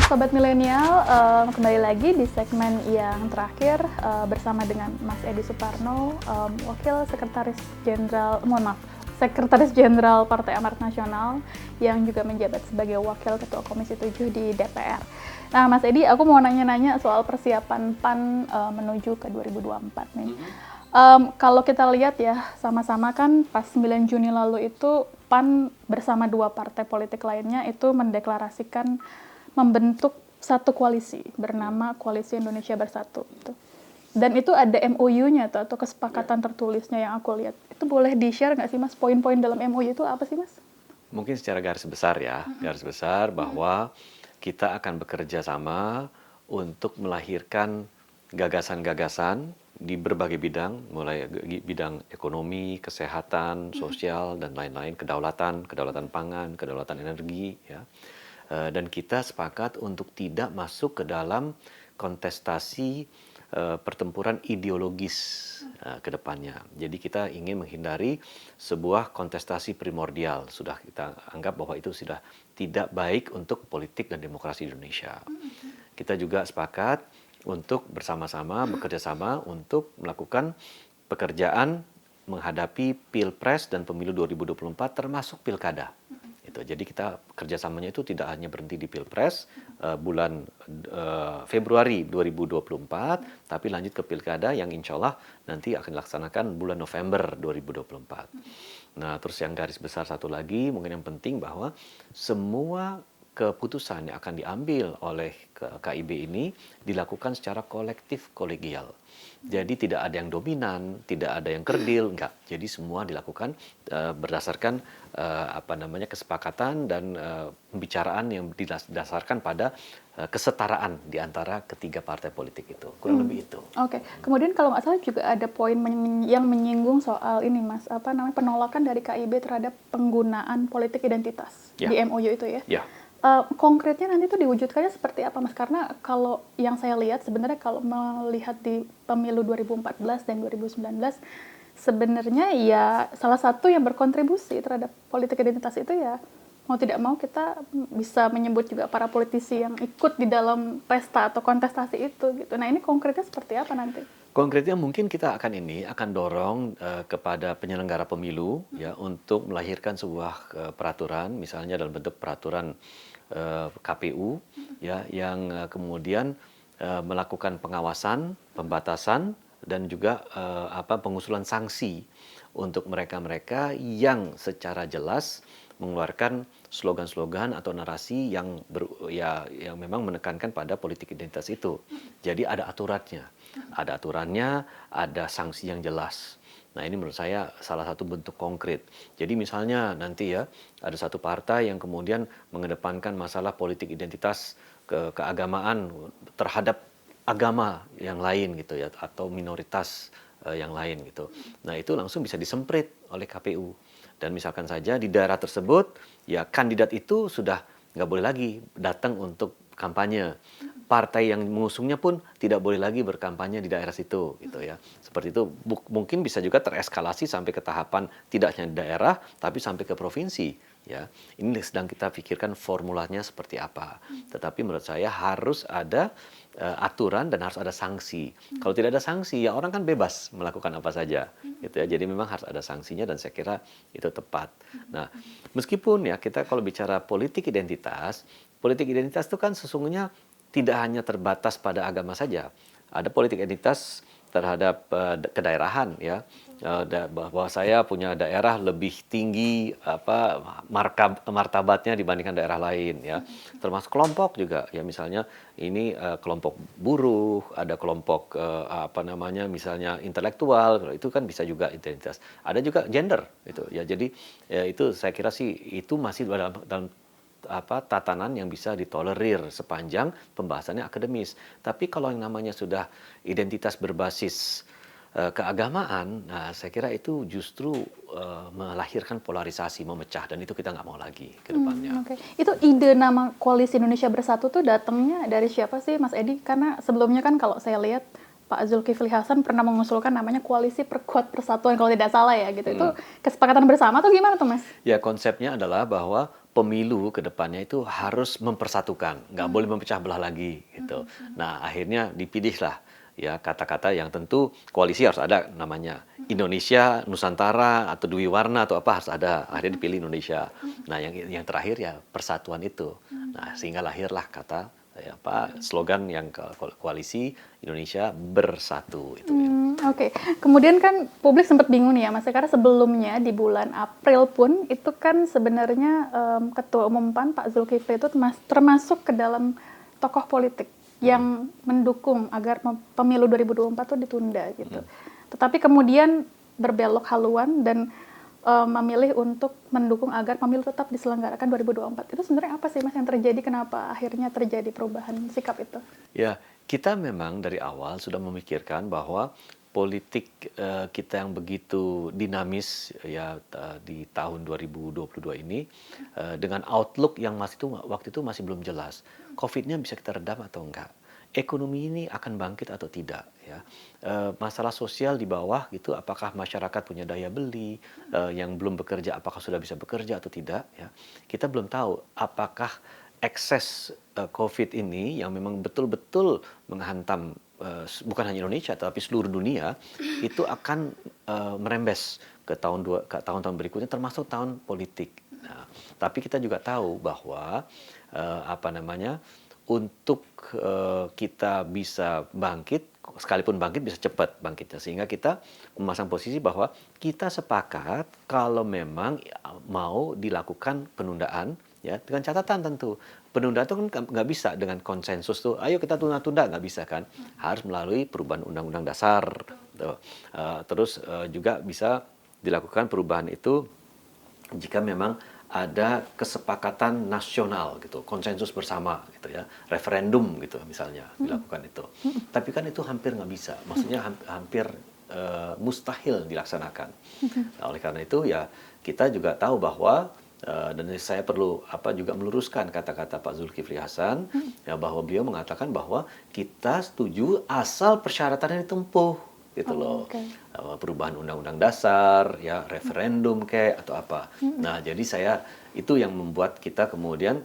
Sobat Milenial, kembali lagi di segmen yang terakhir bersama dengan Mas Edi Suparno, Wakil Sekretaris Jenderal Partai Amanat Nasional yang juga menjabat sebagai Wakil Ketua Komisi 7 di DPR. Nah, Mas Edi, aku mau nanya-nanya soal persiapan PAN menuju ke 2024 nih. Kalau kita lihat ya, sama-sama kan pas 9 Juni lalu itu PAN bersama dua partai politik lainnya itu mendeklarasikan membentuk satu koalisi bernama Koalisi Indonesia Bersatu. Dan itu ada MOU-nya tuh, atau kesepakatan tertulisnya yang aku lihat. Itu boleh di-share nggak sih Mas, poin-poin dalam MOU itu apa sih Mas? Mungkin secara garis besar ya, garis besar bahwa kita akan bekerja sama untuk melahirkan gagasan-gagasan di berbagai bidang, mulai bidang ekonomi, kesehatan, sosial, dan lain-lain, kedaulatan pangan, kedaulatan energi, ya. Dan kita sepakat untuk tidak masuk ke dalam kontestasi pertempuran ideologis ke depannya. Jadi kita ingin menghindari sebuah kontestasi primordial. Sudah kita anggap bahwa itu sudah tidak baik untuk politik dan demokrasi Indonesia. Kita juga sepakat untuk bersama-sama bekerja sama untuk melakukan pekerjaan menghadapi Pilpres dan Pemilu 2024 termasuk Pilkada. Jadi kita kerjasamanya itu tidak hanya berhenti di Pilpres bulan Februari 2024, tapi lanjut ke Pilkada yang insya Allah nanti akan dilaksanakan bulan November 2024. Nah, terus yang garis besar satu lagi, mungkin yang penting bahwa semua keputusan yang akan diambil oleh KIB ini dilakukan secara kolektif kolegial. Jadi tidak ada yang dominan, tidak ada yang kerdil, enggak. Jadi semua dilakukan berdasarkan kesepakatan dan pembicaraan yang didasarkan pada kesetaraan di antara ketiga partai politik itu. Kurang lebih itu. Oke. Kemudian kalau nggak salah juga ada poin yang menyinggung soal ini Mas, penolakan dari KIB terhadap penggunaan politik identitas di MOU itu ya. Ya. Konkretnya nanti itu diwujudkannya seperti apa Mas? Karena kalau yang saya lihat sebenarnya kalau melihat di pemilu 2014 dan 2019 sebenarnya ya salah satu yang berkontribusi terhadap politik identitas itu ya mau tidak mau kita bisa menyebut juga para politisi yang ikut di dalam pesta atau kontestasi itu gitu. Nah, ini konkretnya seperti apa nanti? Konkretnya mungkin kita akan dorong kepada penyelenggara pemilu ya untuk melahirkan sebuah peraturan, misalnya dalam bentuk peraturan KPU ya yang kemudian melakukan pengawasan, pembatasan dan juga pengusulan sanksi untuk mereka-mereka yang secara jelas mengeluarkan slogan-slogan atau narasi yang memang menekankan pada politik identitas itu. Jadi ada aturannya, ada sanksi yang jelas. Nah, ini menurut saya salah satu bentuk konkret. Jadi misalnya nanti ya ada satu partai yang kemudian mengedepankan masalah politik identitas keagamaan terhadap agama yang lain gitu ya, atau minoritas yang lain gitu. Nah, itu langsung bisa disemprit oleh KPU. Dan misalkan saja di daerah tersebut, ya kandidat itu sudah nggak boleh lagi datang untuk kampanye. Partai yang mengusungnya pun tidak boleh lagi berkampanye di daerah situ, gitu ya. Seperti itu mungkin bisa juga tereskalasi sampai ke tahapan tidak hanya di daerah, tapi sampai ke provinsi. Ya, ini sedang kita pikirkan formulanya seperti apa. Tetapi menurut saya harus ada aturan dan harus ada sanksi. Kalau tidak ada sanksi, ya orang kan bebas melakukan apa saja, gitu ya. Jadi memang harus ada sanksinya dan saya kira itu tepat. Nah, meskipun ya kita kalau bicara politik identitas itu kan sesungguhnya tidak hanya terbatas pada agama saja. Ada politik identitas terhadap kedaerahan ya. Bahwa saya punya daerah lebih tinggi martabatnya dibandingkan daerah lain ya. Termasuk kelompok juga ya, misalnya ini kelompok buruh, ada kelompok misalnya intelektual, itu kan bisa juga identitas. Ada juga gender itu ya. Jadi ya, itu saya kira sih itu masih dalam tatanan yang bisa ditolerir sepanjang pembahasannya akademis. Tapi kalau yang namanya sudah identitas berbasis keagamaan, nah saya kira itu justru melahirkan polarisasi, memecah, dan itu kita nggak mau lagi ke depannya. Okay. Itu ide nama Koalisi Indonesia Bersatu tuh datangnya dari siapa sih Mas Edi? Karena sebelumnya kan kalau saya lihat Pak Zulkifli Hasan pernah mengusulkan namanya Koalisi Perkuat Persatuan kalau tidak salah ya gitu. Itu kesepakatan bersama atau gimana tuh Mas? Ya, konsepnya adalah bahwa pemilu ke depannya itu harus mempersatukan, nggak boleh memecah belah lagi gitu. Nah, akhirnya dipilihlah ya kata-kata yang tentu koalisi harus ada namanya. Indonesia, Nusantara atau Dwi Warna atau apa harus ada. Akhirnya dipilih Indonesia. Nah, yang terakhir ya persatuan itu. Nah, sehingga lahirlah kata slogan yang Koalisi Indonesia Bersatu itu. Oke. Kemudian kan publik sempat bingung nih ya Mas, karena sebelumnya di bulan April pun itu kan sebenarnya Ketua Umum PAN Pak Zulkifli itu termasuk ke dalam tokoh politik yang mendukung agar pemilu 2024 itu ditunda gitu. Tetapi kemudian berbelok haluan dan memilih untuk mendukung agar pemilu tetap diselenggarakan 2024. Itu sebenarnya apa sih Mas yang terjadi, kenapa akhirnya terjadi perubahan sikap itu? Ya, kita memang dari awal sudah memikirkan bahwa politik kita yang begitu dinamis ya di tahun 2022 ini dengan outlook yang waktu itu masih belum jelas. Covid-nya bisa kita redam atau enggak? Ekonomi ini akan bangkit atau tidak ya. Masalah sosial di bawah gitu, apakah masyarakat punya daya beli, yang belum bekerja apakah sudah bisa bekerja atau tidak ya. Kita belum tahu apakah ekses Covid ini yang memang betul-betul menghantam bukan hanya Indonesia tapi seluruh dunia itu akan merembes ke tahun-tahun berikutnya termasuk tahun politik. Nah, tapi kita juga tahu bahwa untuk kita bisa bangkit, sekalipun bangkit bisa cepat bangkitnya, sehingga kita memasang posisi bahwa kita sepakat kalau memang mau dilakukan penundaan ya, dengan catatan tentu penundaan itu kan nggak bisa dengan konsensus tuh ayo kita tunda-tunda, nggak bisa kan, harus melalui perubahan undang-undang dasar tuh. Terus juga bisa dilakukan perubahan itu jika memang ada kesepakatan nasional gitu, konsensus bersama gitu ya, referendum gitu misalnya dilakukan itu. Tapi kan itu hampir nggak bisa, maksudnya hampir mustahil dilaksanakan. Nah, oleh karena itu ya kita juga tahu bahwa dan saya perlu juga meluruskan kata-kata Pak Zulkifli Hasan ya, bahwa beliau mengatakan bahwa kita setuju asal persyaratannya ditempuh gitu loh. Perubahan undang-undang dasar ya, referendum kayak atau apa. Nah, jadi itu yang membuat kita kemudian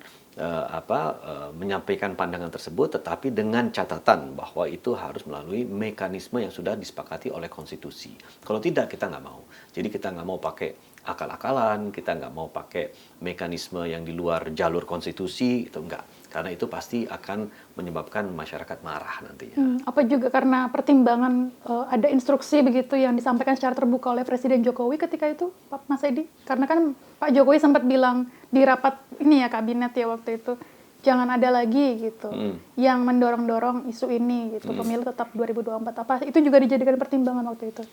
menyampaikan pandangan tersebut, tetapi dengan catatan bahwa itu harus melalui mekanisme yang sudah disepakati oleh konstitusi. Kalau tidak kita nggak mau. Jadi kita nggak mau pakai akal-akalan, kita nggak mau pakai mekanisme yang di luar jalur konstitusi, itu enggak. Karena itu pasti akan menyebabkan masyarakat marah nantinya. Apa juga karena pertimbangan ada instruksi begitu yang disampaikan secara terbuka oleh Presiden Jokowi ketika itu, Pak Mas Edi? Karena kan Pak Jokowi sempat bilang di rapat ini ya kabinet ya waktu itu, jangan ada lagi gitu yang mendorong-dorong isu ini gitu, pemilu tetap 2024. Apa itu juga dijadikan pertimbangan waktu itu?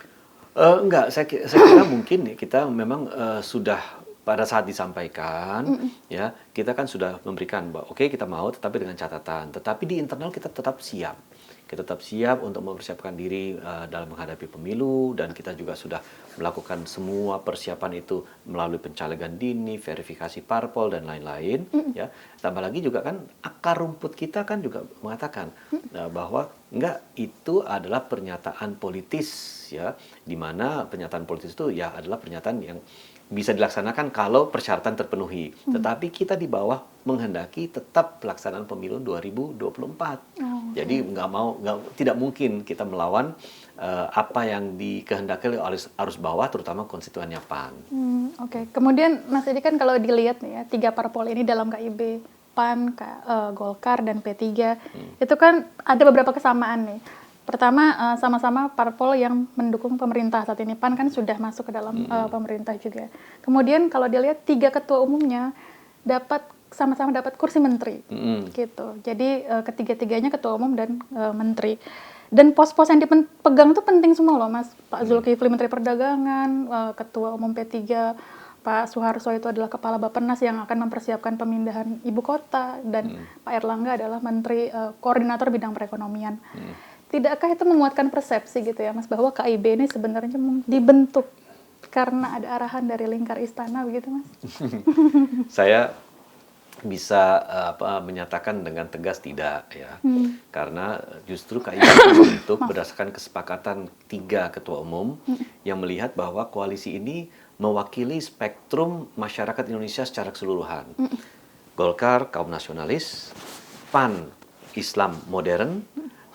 Enggak, saya kira mungkin kita memang sudah pada saat disampaikan ya, kita kan sudah memberikan bahwa oke, kita mau tetapi dengan catatan, tetapi di internal kita tetap siap. Kita tetap siap untuk mempersiapkan diri dalam menghadapi pemilu, dan kita juga sudah melakukan semua persiapan itu melalui pencalegan dini, verifikasi parpol dan lain-lain ya. Tambah lagi juga kan akar rumput kita kan juga mengatakan bahwa enggak, itu adalah pernyataan politis ya, di mana pernyataan politis itu ya adalah pernyataan yang bisa dilaksanakan kalau persyaratan terpenuhi. Tetapi kita di bawah menghendaki tetap pelaksanaan pemilu 2024. Jadi tidak mungkin kita melawan apa yang dikehendaki oleh arus bawah, terutama konstituennya PAN. Kemudian Mas Edi kan kalau dilihat nih ya, 3 parpol ini dalam KIB, PAN, Golkar, dan P3, itu kan ada beberapa kesamaan nih. Pertama, sama-sama parpol yang mendukung pemerintah saat ini. PAN kan sudah masuk ke dalam pemerintah juga. Kemudian kalau dilihat 3 ketua umumnya sama-sama dapat kursi menteri, gitu. Jadi ketiga-tiganya ketua umum dan menteri. Dan pos-pos yang dipegang itu penting semua loh, Mas. Pak Zulkifli Menteri Perdagangan, ketua umum P3, Pak Soeharto itu adalah kepala Bappenas yang akan mempersiapkan pemindahan ibu kota, dan Pak Erlangga adalah menteri koordinator bidang perekonomian. Tidakkah itu menguatkan persepsi gitu ya Mas, bahwa KIB ini sebenarnya dibentuk karena ada arahan dari lingkar istana begitu Mas? Saya bisa menyatakan dengan tegas tidak ya, karena justru KIB dibentuk berdasarkan kesepakatan 3 ketua umum yang melihat bahwa koalisi ini mewakili spektrum masyarakat Indonesia secara keseluruhan. Golkar kaum nasionalis, PAN Islam modern,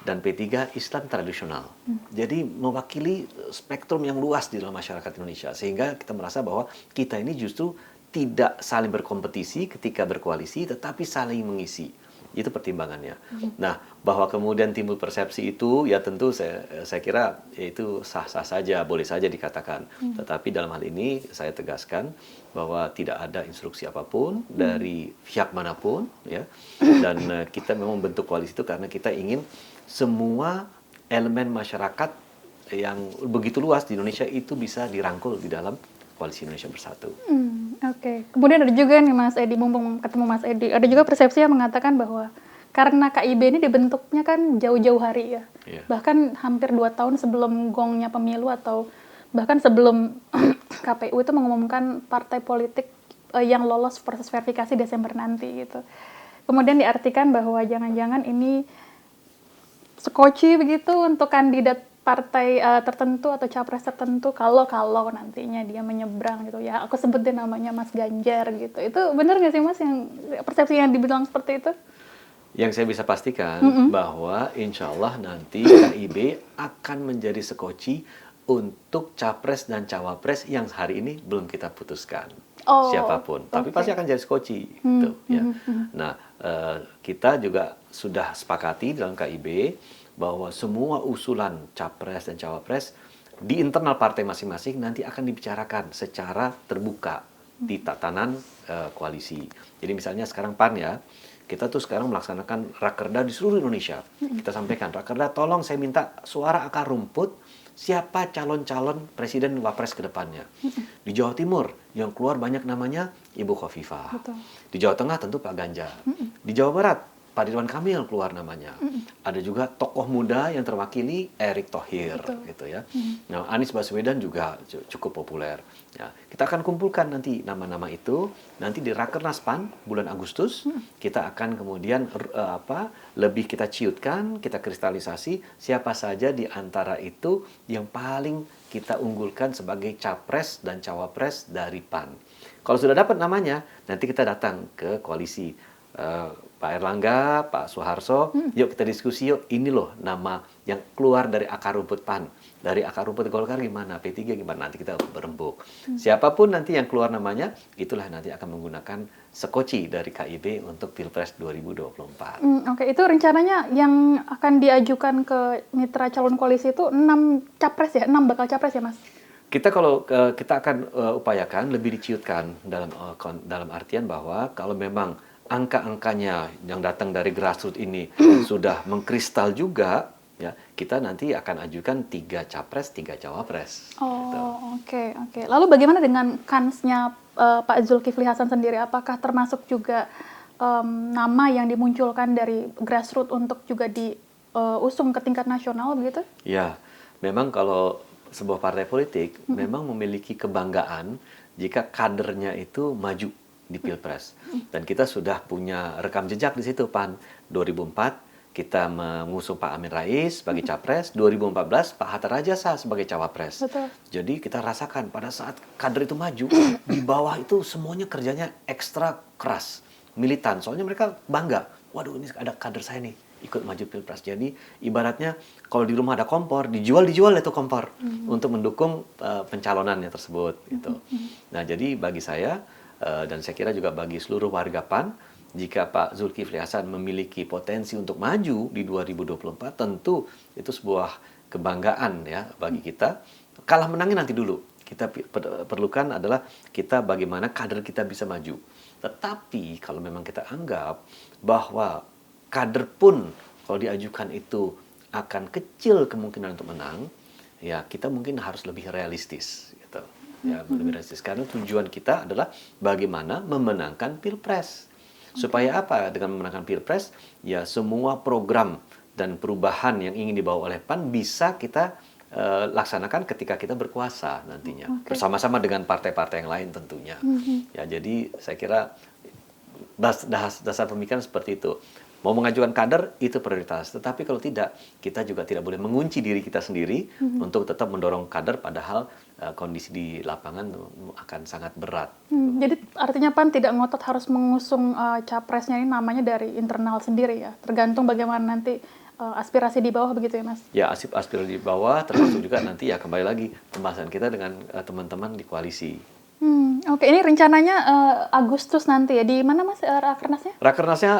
dan P3 Islam tradisional. Jadi mewakili spektrum yang luas di dalam masyarakat Indonesia, sehingga kita merasa bahwa kita ini justru tidak saling berkompetisi ketika berkoalisi, tetapi saling mengisi. itu pertimbangannya. Nah, bahwa kemudian timbul persepsi itu, ya tentu saya kira itu sah-sah saja, boleh saja dikatakan. Tetapi dalam hal ini saya tegaskan bahwa tidak ada instruksi apapun dari pihak manapun, ya. Dan kita memang bentuk koalisi itu karena kita ingin semua elemen masyarakat yang begitu luas di Indonesia itu bisa dirangkul di dalam Koalisi Indonesia Bersatu. Oke. Kemudian ada juga nih Mas Edi, mumpung ketemu Mas Edi, ada juga persepsi yang mengatakan bahwa karena KIB ini dibentuknya kan jauh-jauh hari ya, bahkan hampir 2 tahun sebelum gongnya pemilu atau bahkan sebelum KPU itu mengumumkan partai politik yang lolos proses verifikasi Desember nanti gitu. Kemudian diartikan bahwa jangan-jangan ini skoci begitu untuk kandidat partai tertentu atau capres tertentu kalau nantinya dia menyeberang gitu ya. Aku sebutin namanya Mas Ganjar gitu. Itu benar nggak sih Mas yang persepsi yang dibilang seperti itu? Yang saya bisa pastikan bahwa insya Allah nanti KIB akan menjadi skoci untuk capres dan cawapres yang hari ini belum kita putuskan. Siapapun, tapi pasti akan jadi skoci gitu, ya. Nah, kita juga sudah sepakati dalam KIB bahwa semua usulan capres dan cawapres di internal partai masing-masing nanti akan dibicarakan secara terbuka di tatanan koalisi. Jadi misalnya sekarang PAN ya, kita tuh sekarang melaksanakan rakerda di seluruh Indonesia. Kita sampaikan, rakerda tolong saya minta suara akar rumput siapa calon-calon presiden wapres ke depannya. Di Jawa Timur yang keluar banyak namanya Ibu Khofifah. Di Jawa Tengah tentu Pak Ganjar. Di Jawa Barat Pak Ridwan Kamil keluar namanya. Ada juga tokoh muda yang terwakili Erick Thohir gitu ya. Nah, Anies Baswedan juga cukup populer. Ya, kita akan kumpulkan nanti nama-nama itu nanti di Rakernas PAN bulan Agustus. Kita akan kemudian lebih kita ciutkan, kita kristalisasi siapa saja di antara itu yang paling kita unggulkan sebagai capres dan cawapres dari PAN. Kalau sudah dapat namanya, nanti kita datang ke koalisi. Pak Erlangga, Pak Soeharto, yuk kita diskusi yuk, ini loh nama yang keluar dari akar rumput PAN. Dari akar rumput Golkar gimana, P3 gimana, nanti kita berembuk. Siapapun nanti yang keluar namanya, itulah nanti akan menggunakan skoci dari KIB untuk Pilpres 2024. Oke, itu rencananya yang akan diajukan ke mitra calon koalisi itu 6 capres ya, 6 bakal capres ya Mas? Kita kita akan upayakan lebih diciutkan dalam artian bahwa kalau memang angka-angkanya yang datang dari grassroots ini sudah mengkristal juga, ya kita nanti akan ajukan 3 capres, 3 cawapres. Oke. Lalu bagaimana dengan kansnya Pak Zulkifli Hasan sendiri? Apakah termasuk juga nama yang dimunculkan dari grassroots untuk juga diusung ke tingkat nasional begitu? Ya, memang kalau sebuah partai politik memang memiliki kebanggaan jika kadernya itu maju di Pilpres. Dan kita sudah punya rekam jejak di situ, PAN. 2004 kita mengusung Pak Amin Rais sebagai capres, 2014 Pak Hatta Rajasa sebagai cawapres. Betul. Jadi kita rasakan pada saat kader itu maju, di bawah itu semuanya kerjanya ekstra keras, militan. Soalnya mereka bangga, waduh ini ada kader saya nih ikut maju Pilpres. Jadi ibaratnya kalau di rumah ada kompor, dijual itu kompor untuk mendukung pencalonannya tersebut gitu. Nah, jadi bagi saya dan saya kira juga bagi seluruh warga PAN, jika Pak Zulkifli Hasan memiliki potensi untuk maju di 2024, tentu itu sebuah kebanggaan ya bagi kita. Kalah menangnya nanti dulu. Kita perlukan adalah kita bagaimana kader kita bisa maju. Tetapi kalau memang kita anggap bahwa kader pun kalau diajukan itu akan kecil kemungkinan untuk menang, ya kita mungkin harus lebih realistis gitu. Ya, lebih realistis. Karena tujuan kita adalah bagaimana memenangkan Pilpres. Supaya apa? Dengan memenangkan Pilpres, ya semua program dan perubahan yang ingin dibawa oleh PAN bisa kita laksanakan ketika kita berkuasa nantinya. Bersama-sama dengan partai-partai yang lain tentunya. Ya, jadi saya kira dasar pemikiran seperti itu. Mau mengajukan kader, itu prioritas. Tetapi kalau tidak, kita juga tidak boleh mengunci diri kita sendiri untuk tetap mendorong kader, padahal kondisi di lapangan akan sangat berat. Jadi artinya PAN tidak ngotot harus mengusung capresnya ini namanya dari internal sendiri ya? Tergantung bagaimana nanti aspirasi di bawah begitu ya Mas? Ya, aspirasi di bawah termasuk juga nanti ya kembali lagi pembahasan kita dengan teman-teman di koalisi. Oke, ini rencananya Agustus nanti ya. Di mana Mas Rakernasnya? Rakernasnya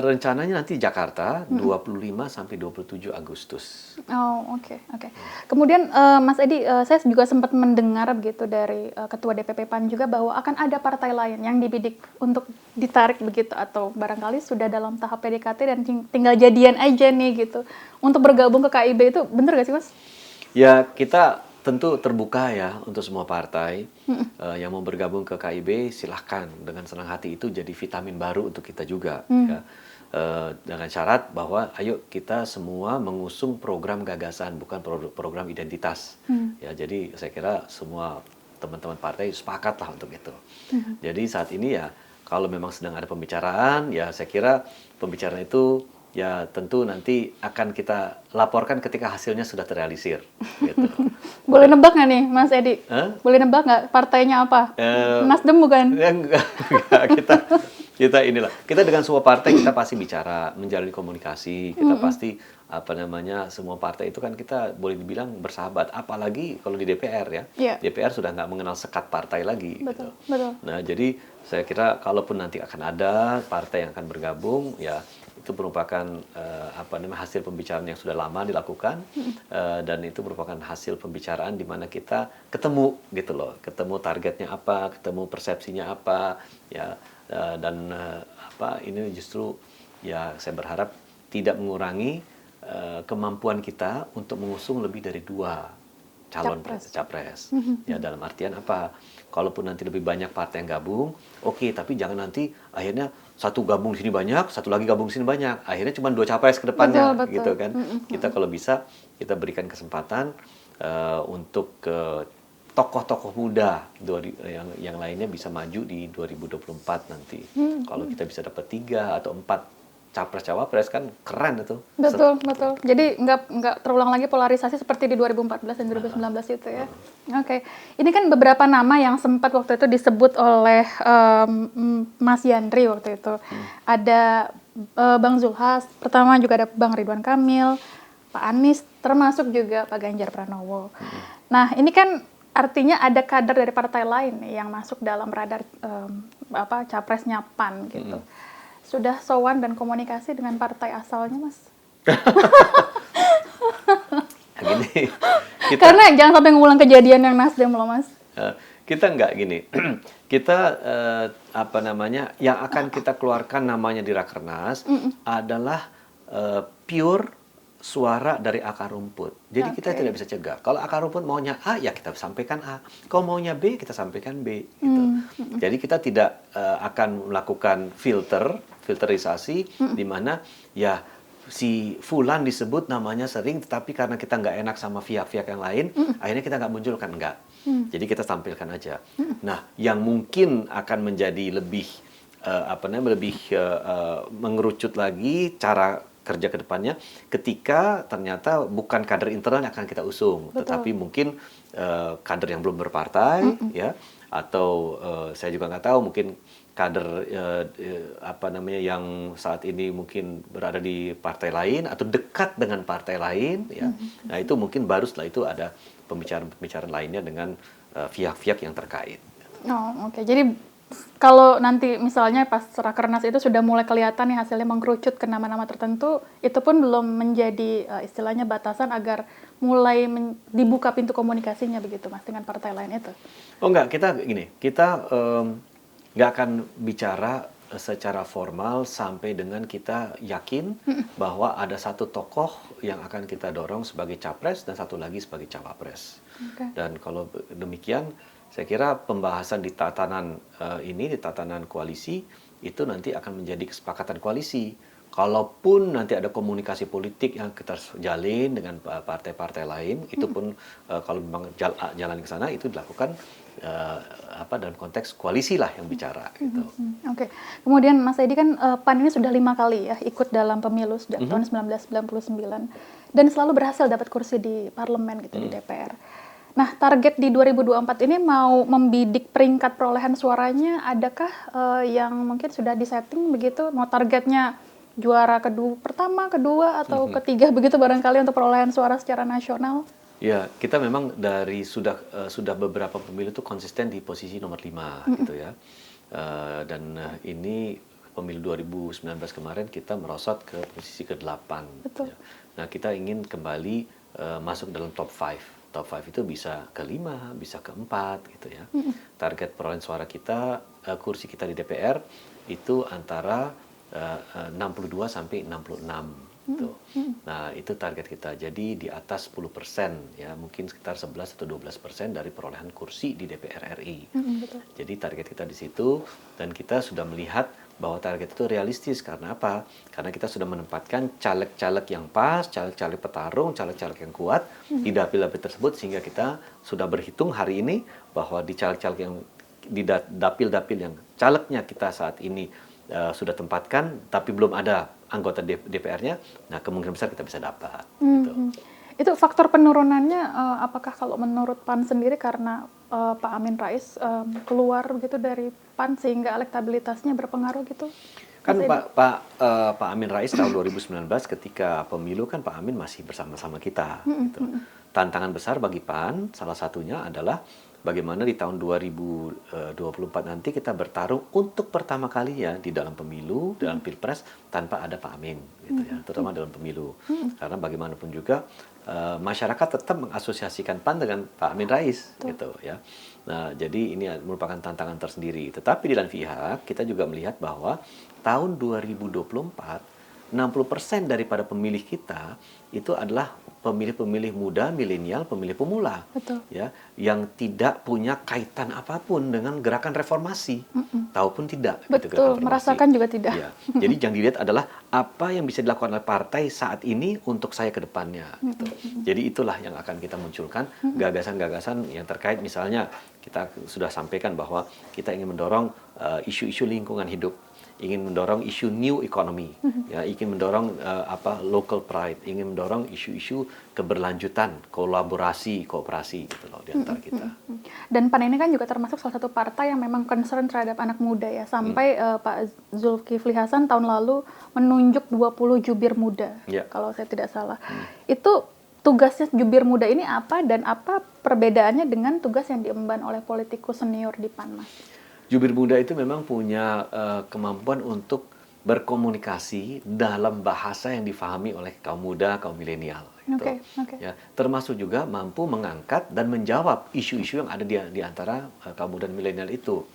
rencananya nanti Jakarta 25 sampai 27 Agustus. Oh, oke. Kemudian Mas Edi, saya juga sempat mendengar begitu dari Ketua DPP PAN juga bahwa akan ada partai lain yang dibidik untuk ditarik begitu atau barangkali sudah dalam tahap PDKT dan tinggal jadian aja nih gitu. Untuk bergabung ke KIB itu bener gak sih Mas? Ya, kita tentu terbuka ya untuk semua partai yang mau bergabung ke KIB, silahkan dengan senang hati, itu jadi vitamin baru untuk kita juga ya. Dengan syarat bahwa ayo kita semua mengusung program gagasan, bukan program identitas ya. Jadi saya kira semua teman-teman partai sepakat lah untuk itu. Jadi saat ini ya kalau memang sedang ada pembicaraan, ya saya kira pembicaraan itu ya tentu nanti akan kita laporkan ketika hasilnya sudah terrealisir. Gitu. Boleh nebak nggak nih, Mas Edi? Boleh nebak nggak partainya apa? Nasdem bukan? Enggak, kita inilah. Kita dengan semua partai kita pasti bicara, menjalin komunikasi. Kita pasti semua partai itu kan kita boleh dibilang bersahabat. Apalagi kalau di DPR ya. Yeah. DPR sudah nggak mengenal sekat partai lagi. Betul, gitu. betul. Nah jadi saya kira kalaupun nanti akan ada partai yang akan bergabung, ya itu merupakan hasil pembicaraan yang sudah lama dilakukan dan itu merupakan hasil pembicaraan di mana kita ketemu gitu loh, ketemu targetnya apa, ketemu persepsinya apa, ya dan ini justru ya saya berharap tidak mengurangi kemampuan kita untuk mengusung lebih dari 2 calon capres. Ya dalam artian apa? Kalaupun nanti lebih banyak partai yang gabung, oke, tapi jangan nanti akhirnya satu gabung di sini banyak, satu lagi gabung di sini banyak. Akhirnya cuma 2 capres ke depannya, betul. Gitu kan. Kita kalau bisa kita berikan kesempatan untuk tokoh-tokoh muda yang lainnya bisa maju di 2024 nanti. Kalau kita bisa dapat 3 atau 4 capres-cawapres kan keren itu. Betul. Jadi nggak terulang lagi polarisasi seperti di 2014 dan 2019 itu ya. Oke. Ini kan beberapa nama yang sempat waktu itu disebut oleh Mas Yandri waktu itu. Ada Bang Zulhas, pertama juga ada Bang Ridwan Kamil, Pak Anies, termasuk juga Pak Ganjar Pranowo. Nah, ini kan artinya ada kader dari partai lain nih yang masuk dalam radar capresnya PAN gitu. Sudah sowan dan komunikasi dengan partai asalnya, Mas? Gini, karena jangan sampai ngulang kejadian yang Nasdem loh, Mas. Kita enggak gini. Kita yang akan kita keluarkan namanya di Rakernas adalah pure suara dari akar rumput. Jadi kita tidak bisa cegah. Kalau akar rumput maunya A, ya kita sampaikan A. Kalau maunya B, kita sampaikan B. Gitu. Jadi kita tidak akan melakukan filterisasi di mana ya si Fulan disebut namanya sering, tetapi karena kita nggak enak sama pihak-pihak yang lain, akhirnya kita nggak munculkan, enggak. Jadi kita tampilkan aja. Nah, yang mungkin akan menjadi lebih mengerucut lagi cara kerja ke depannya ketika ternyata bukan kader internal yang akan kita usung. Betul. Tetapi mungkin kader yang belum berpartai ya, atau saya juga nggak tahu, mungkin kader yang saat ini mungkin berada di partai lain atau dekat dengan partai lain ya. Nah, itu mungkin baru setelah itu ada pembicaraan lainnya dengan pihak-pihak yang terkait. Oh, oke. Jadi kalau nanti misalnya pas Rakernas itu sudah mulai kelihatan nih hasilnya mengkerucut ke nama-nama tertentu, itu pun belum menjadi istilahnya batasan agar mulai dibuka pintu komunikasinya begitu, Mas, dengan partai lain itu? Oh enggak, kita nggak akan bicara secara formal sampai dengan kita yakin bahwa ada satu tokoh yang akan kita dorong sebagai capres dan satu lagi sebagai cawapres. Okay. Dan kalau demikian, saya kira pembahasan di tatanan di tatanan koalisi itu nanti akan menjadi kesepakatan koalisi. Kalaupun nanti ada komunikasi politik yang kita jalin dengan partai-partai lain, itu pun kalau memang jalan ke sana itu dilakukan dalam konteks koalisi lah yang bicara. Gitu. Oke. Kemudian Mas Edi kan PAN ini sudah 5 kali ya ikut dalam pemilu sejak tahun 1999 dan selalu berhasil dapat kursi di parlemen gitu di DPR. Nah, target di 2024 ini mau membidik peringkat perolehan suaranya, adakah yang mungkin sudah disetting begitu? Mau targetnya juara pertama, kedua, atau ketiga begitu barangkali untuk perolehan suara secara nasional? Ya, kita memang dari sudah beberapa pemilu itu konsisten di posisi nomor 5 gitu ya. Dan ini pemilu 2019 kemarin kita merosot ke posisi ke-8. Betul. Ya. Nah, kita ingin kembali masuk dalam top 5. Top 5 itu bisa ke-5, bisa ke-4 gitu ya. Target perolehan suara kita, kursi kita di DPR itu antara 62 sampai 66. Gitu. Nah, itu target kita. Jadi di atas 10%, ya mungkin sekitar 11 atau 12% dari perolehan kursi di DPR RI. Betul. Jadi target kita di situ, dan kita sudah melihat bahwa target itu realistis. Karena apa? Karena kita sudah menempatkan caleg-caleg yang pas, caleg-caleg petarung, caleg-caleg yang kuat di dapil-dapil tersebut, sehingga kita sudah berhitung hari ini bahwa di caleg-caleg yang di dapil-dapil yang calegnya kita saat ini sudah tempatkan, tapi belum ada anggota DPR-nya, nah kemungkinan besar kita bisa dapat. Gitu. Itu faktor penurunannya, apakah kalau menurut PAN sendiri karena Pak Amin Rais keluar gitu dari PAN sehingga elektabilitasnya berpengaruh gitu? Kan Pak Amin Rais tahun 2019 ketika pemilu kan Pak Amin masih bersama-sama kita. Gitu. Tantangan besar bagi PAN salah satunya adalah bagaimana di tahun 2024 nanti kita bertarung untuk pertama kalinya di dalam pemilu, dalam pilpres tanpa ada Pak Amin, gitu ya, terutama dalam pemilu. Karena bagaimanapun juga masyarakat tetap mengasosiasikan PAN dengan Pak Amin Rais, gitu ya. Nah, jadi ini merupakan tantangan tersendiri. Tetapi di lain pihak kita juga melihat bahwa tahun 2024 60% daripada pemilih kita itu adalah pemilih-pemilih muda, milenial, pemilih pemula. Betul. Ya, yang tidak punya kaitan apapun dengan gerakan reformasi. Tahu pun tidak. Betul, gitu, gerakan merasakan juga tidak. Ya. Jadi yang dilihat adalah apa yang bisa dilakukan oleh partai saat ini untuk saya ke depannya. Gitu. Jadi itulah yang akan kita munculkan, gagasan-gagasan yang terkait, misalnya kita sudah sampaikan bahwa kita ingin mendorong isu-isu lingkungan hidup, ingin mendorong isu new economy, ya, ingin mendorong local pride, ingin mendorong isu-isu keberlanjutan, kolaborasi, kooperasi gitu loh di antara kita. Dan PAN ini kan juga termasuk salah satu partai yang memang concern terhadap anak muda ya. Sampai Pak Zulkifli Hasan tahun lalu menunjuk 20 jubir muda, kalau saya tidak salah. Itu tugasnya jubir muda ini apa, dan apa perbedaannya dengan tugas yang diemban oleh politikus senior di PAN, Mas? Jubir muda itu memang punya kemampuan untuk berkomunikasi dalam bahasa yang difahami oleh kaum muda, kaum milenial. Gitu. Ya, termasuk juga mampu mengangkat dan menjawab isu-isu yang ada di antara kaum muda dan milenial itu.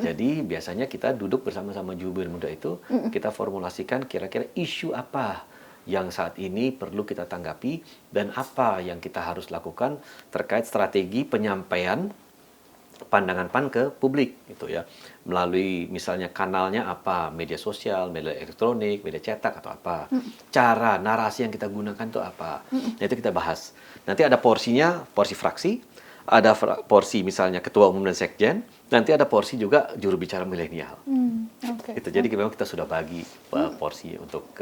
Jadi biasanya kita duduk bersama-sama jubir muda itu, kita formulasikan kira-kira isu apa yang saat ini perlu kita tanggapi dan apa yang kita harus lakukan terkait strategi penyampaian pandangan PAN ke publik gitu ya, melalui misalnya kanalnya apa, media sosial, media elektronik, media cetak atau apa, cara narasi yang kita gunakan itu apa, nah, itu kita bahas. Nanti ada porsinya, porsi fraksi, ada porsi misalnya ketua umum dan sekjen, nanti ada porsi juga juru bicara milenial. Itu jadi memang kita sudah bagi porsi untuk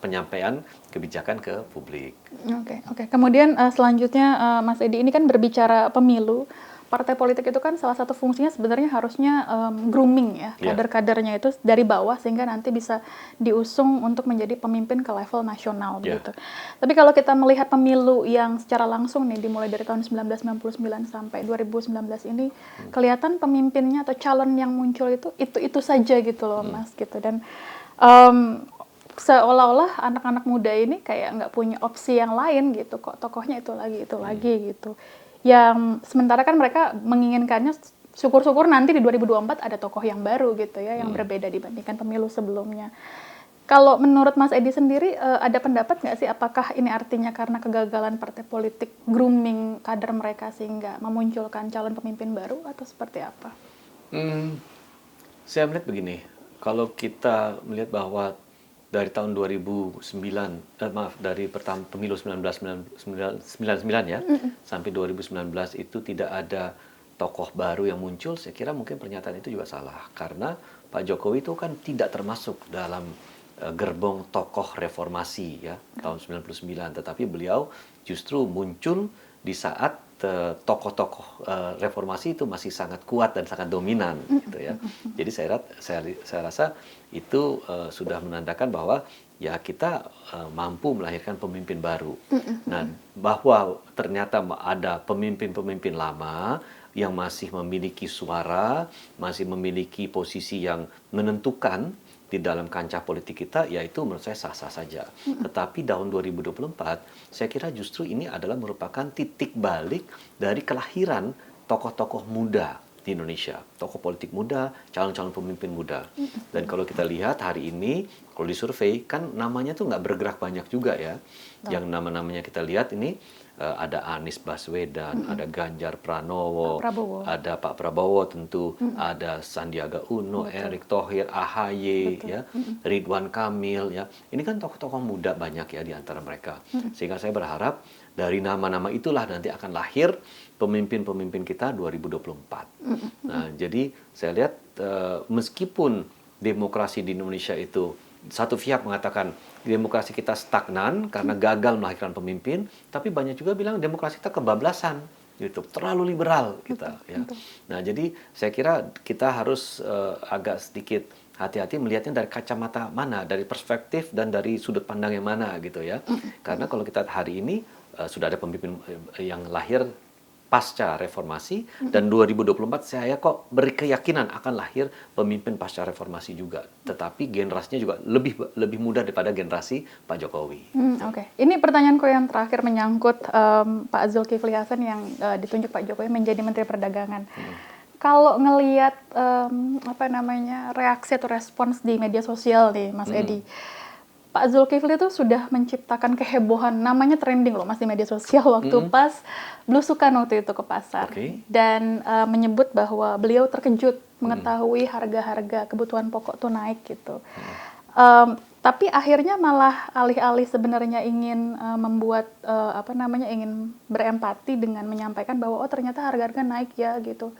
penyampaian kebijakan ke publik. Oke. Kemudian selanjutnya Mas Edi ini kan berbicara pemilu. Partai politik itu kan salah satu fungsinya sebenarnya harusnya grooming ya, kader-kadernya itu dari bawah sehingga nanti bisa diusung untuk menjadi pemimpin ke level nasional begitu. Tapi kalau kita melihat pemilu yang secara langsung nih dimulai dari tahun 1999 sampai 2019 ini, kelihatan pemimpinnya atau calon yang muncul itu saja gitu loh Mas gitu. Dan seolah-olah anak-anak muda ini kayak nggak punya opsi yang lain gitu, kok tokohnya itu lagi gitu. Yang sementara kan mereka menginginkannya syukur-syukur nanti di 2024 ada tokoh yang baru gitu ya, yang berbeda dibandingkan pemilu sebelumnya. Kalau menurut Mas Edi sendiri ada pendapat nggak sih, apakah ini artinya karena kegagalan partai politik grooming kader mereka sehingga memunculkan calon pemimpin baru atau seperti apa? Saya melihat begini, kalau kita melihat bahwa dari tahun 2009, dari pemilu 1999 ya, sampai 2019 itu tidak ada tokoh baru yang muncul, saya kira mungkin pernyataan itu juga salah. Karena Pak Jokowi itu kan tidak termasuk dalam gerbong tokoh reformasi ya, tahun 99, tetapi beliau justru muncul di saat tokoh-tokoh reformasi itu masih sangat kuat dan sangat dominan gitu ya. Jadi saya rasa itu sudah menandakan bahwa ya kita mampu melahirkan pemimpin baru. Nah, bahwa ternyata ada pemimpin-pemimpin lama yang masih memiliki suara, masih memiliki posisi yang menentukan di dalam kancah politik kita, yaitu menurut saya sah-sah saja. Tetapi tahun 2024, saya kira justru ini adalah merupakan titik balik dari kelahiran tokoh-tokoh muda di Indonesia. Tokoh politik muda, calon-calon pemimpin muda. Dan kalau kita lihat hari ini, kalau disurvei, kan namanya tuh nggak bergerak banyak juga ya. Yang nama-namanya kita lihat ini, ada Anies Baswedan, ada Ganjar Pranowo, ada Pak Prabowo tentu, ada Sandiaga Uno, Erick Thohir, AHY, ya, Ridwan Kamil, ya. Ini kan tokoh-tokoh muda banyak ya di antara mereka. Sehingga saya berharap dari nama-nama itulah nanti akan lahir pemimpin-pemimpin kita 2024. Nah, jadi saya lihat meskipun demokrasi di Indonesia itu satu pihak mengatakan demokrasi kita stagnan karena gagal melahirkan pemimpin, tapi banyak juga bilang demokrasi kita kebablasan, gitu, terlalu liberal kita. Ya. Nah, jadi saya kira kita harus agak sedikit hati-hati melihatnya dari kacamata mana, dari perspektif dan dari sudut pandang yang mana, gitu ya. Karena kalau kita hari ini sudah ada pemimpin yang lahir pasca reformasi, dan 2024 saya kok berkeyakinan akan lahir pemimpin pasca reformasi juga, tetapi generasinya juga lebih muda daripada generasi Pak Jokowi. Oke. Ini pertanyaanku yang terakhir menyangkut Pak Zulkifli Hasan yang ditunjuk Pak Jokowi menjadi Menteri Perdagangan. Kalau ngelihat reaksi atau respons di media sosial nih, Mas Edi, Pak Zulkifli itu sudah menciptakan kehebohan, namanya trending loh Mas di media sosial waktu pas belusukan waktu itu ke pasar. Dan menyebut bahwa beliau terkejut mengetahui harga-harga kebutuhan pokok tuh naik gitu. Tapi akhirnya malah alih-alih sebenarnya ingin membuat ingin berempati dengan menyampaikan bahwa oh ternyata harga-harga naik ya gitu.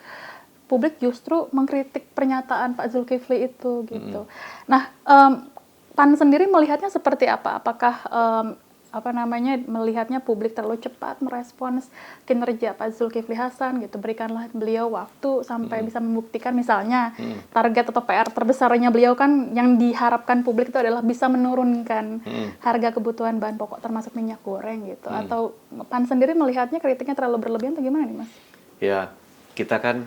Publik justru mengkritik pernyataan Pak Zulkifli itu gitu. Nah, PAN sendiri melihatnya seperti apa? Apakah melihatnya publik terlalu cepat merespons kinerja Pak Zulkifli Hasan gitu? Berikanlah beliau waktu sampai bisa membuktikan misalnya target atau PR terbesarnya beliau kan yang diharapkan publik itu adalah bisa menurunkan harga kebutuhan bahan pokok termasuk minyak goreng gitu. Atau PAN sendiri melihatnya kritiknya terlalu berlebihan atau gimana nih Mas? Ya, kita kan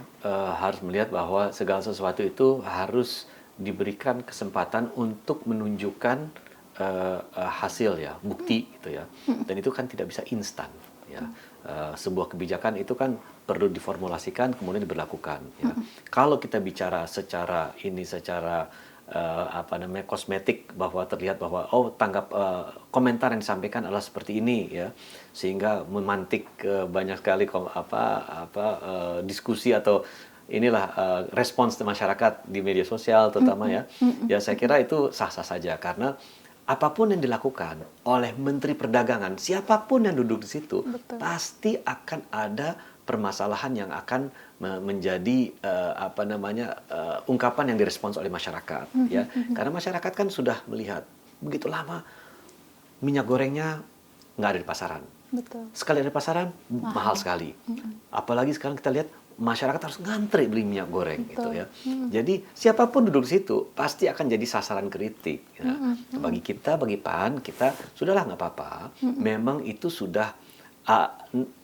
harus melihat bahwa segala sesuatu itu harus diberikan kesempatan untuk menunjukkan hasil ya, bukti gitu ya. Dan itu kan tidak bisa instan ya. Sebuah kebijakan itu kan perlu diformulasikan kemudian diberlakukan ya. Kalau kita bicara secara kosmetik, bahwa terlihat bahwa komentar yang disampaikan adalah seperti ini ya, sehingga memantik banyak sekali diskusi atau respons masyarakat di media sosial terutama ya. Ya saya kira itu sah-sah saja karena apapun yang dilakukan oleh Menteri Perdagangan, siapapun yang duduk di situ, pasti akan ada permasalahan yang akan menjadi ungkapan yang direspons oleh masyarakat ya. Karena masyarakat kan sudah melihat begitu lama minyak gorengnya nggak ada di pasaran. Sekali ada di pasaran mahal sekali. Apalagi sekarang kita lihat masyarakat harus ngantri beli minyak goreng gitu ya. Jadi siapapun duduk di situ pasti akan jadi sasaran kritik. Ya. Bagi kita, bagi PAN, kita sudahlah nggak apa-apa. Memang itu sudah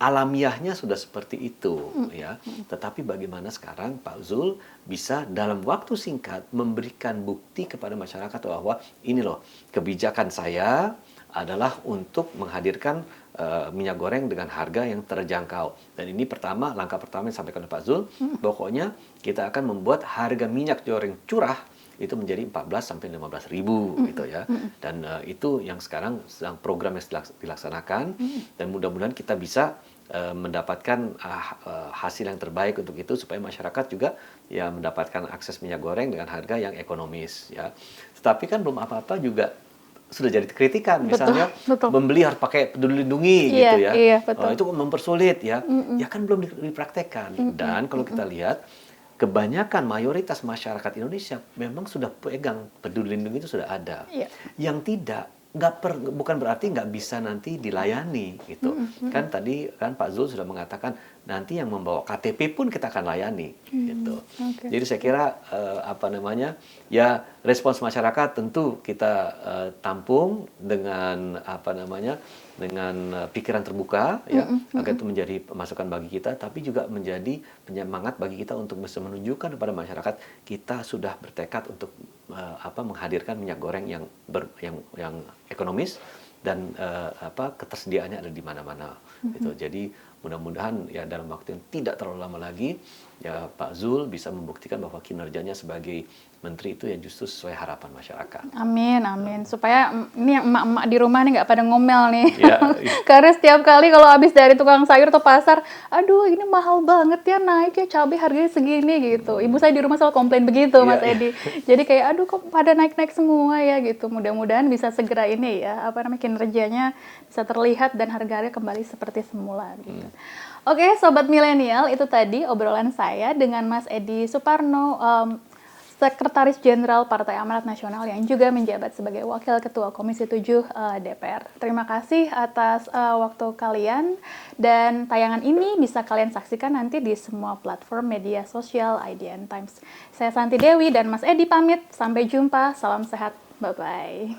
alamiahnya sudah seperti itu ya. Tetapi bagaimana sekarang Pak Zul bisa dalam waktu singkat memberikan bukti kepada masyarakat bahwa ini loh kebijakan saya adalah untuk menghadirkan minyak goreng dengan harga yang terjangkau. Dan ini langkah pertama yang disampaikan oleh Pak Zul, pokoknya kita akan membuat harga minyak goreng curah itu menjadi 14 sampai 15 ribu gitu ya. Dan itu yang sekarang sedang program yang dilaksanakan dan mudah-mudahan kita bisa mendapatkan hasil yang terbaik untuk itu supaya masyarakat juga ya mendapatkan akses minyak goreng dengan harga yang ekonomis ya. Tetapi kan belum apa-apa juga sudah jadi kritikan, misalnya membeli harus pakai peduli lindungi gitu ya. Itu mempersulit ya. Ya kan belum dipraktekkan. Dan kalau kita lihat kebanyakan mayoritas masyarakat Indonesia memang sudah pegang peduli lindungi itu sudah ada. Yang tidak bukan berarti nggak bisa nanti dilayani gitu. Kan tadi kan Pak Zul sudah mengatakan nanti yang membawa KTP pun kita akan layani gitu. Jadi saya kira ya respons masyarakat tentu kita tampung dengan dengan pikiran terbuka ya agar itu menjadi masukan bagi kita, tapi juga menjadi penyemangat bagi kita untuk bisa menunjukkan kepada masyarakat kita sudah bertekad untuk menghadirkan minyak goreng yang ekonomis dan ketersediaannya ada di mana-mana gitu. Jadi mudah-mudahan ya dalam waktu yang tidak terlalu lama lagi ya Pak Zul bisa membuktikan bahwa kinerjanya sebagai menteri itu ya justru sesuai harapan masyarakat. Amin, amin. Supaya ini emak-emak di rumah nih nggak pada ngomel nih. Ya, Karena setiap kali kalau habis dari tukang sayur atau pasar, aduh ini mahal banget ya, naik ya cabai harganya segini gitu. Ibu saya di rumah selalu komplain begitu, Mas Edi. Jadi kayak aduh kok pada naik-naik semua ya gitu. Mudah-mudahan bisa segera ini ya, kinerjanya bisa terlihat dan harganya kembali seperti semula gitu. Oke, Sobat Milenial, itu tadi obrolan saya dengan Mas Edi Suparno, Sekretaris Jenderal Partai Amanat Nasional yang juga menjabat sebagai Wakil Ketua Komisi 7 DPR. Terima kasih atas waktu kalian, dan tayangan ini bisa kalian saksikan nanti di semua platform media sosial IDN Times. Saya Santi Dewi dan Mas Edi pamit, sampai jumpa, salam sehat, bye-bye.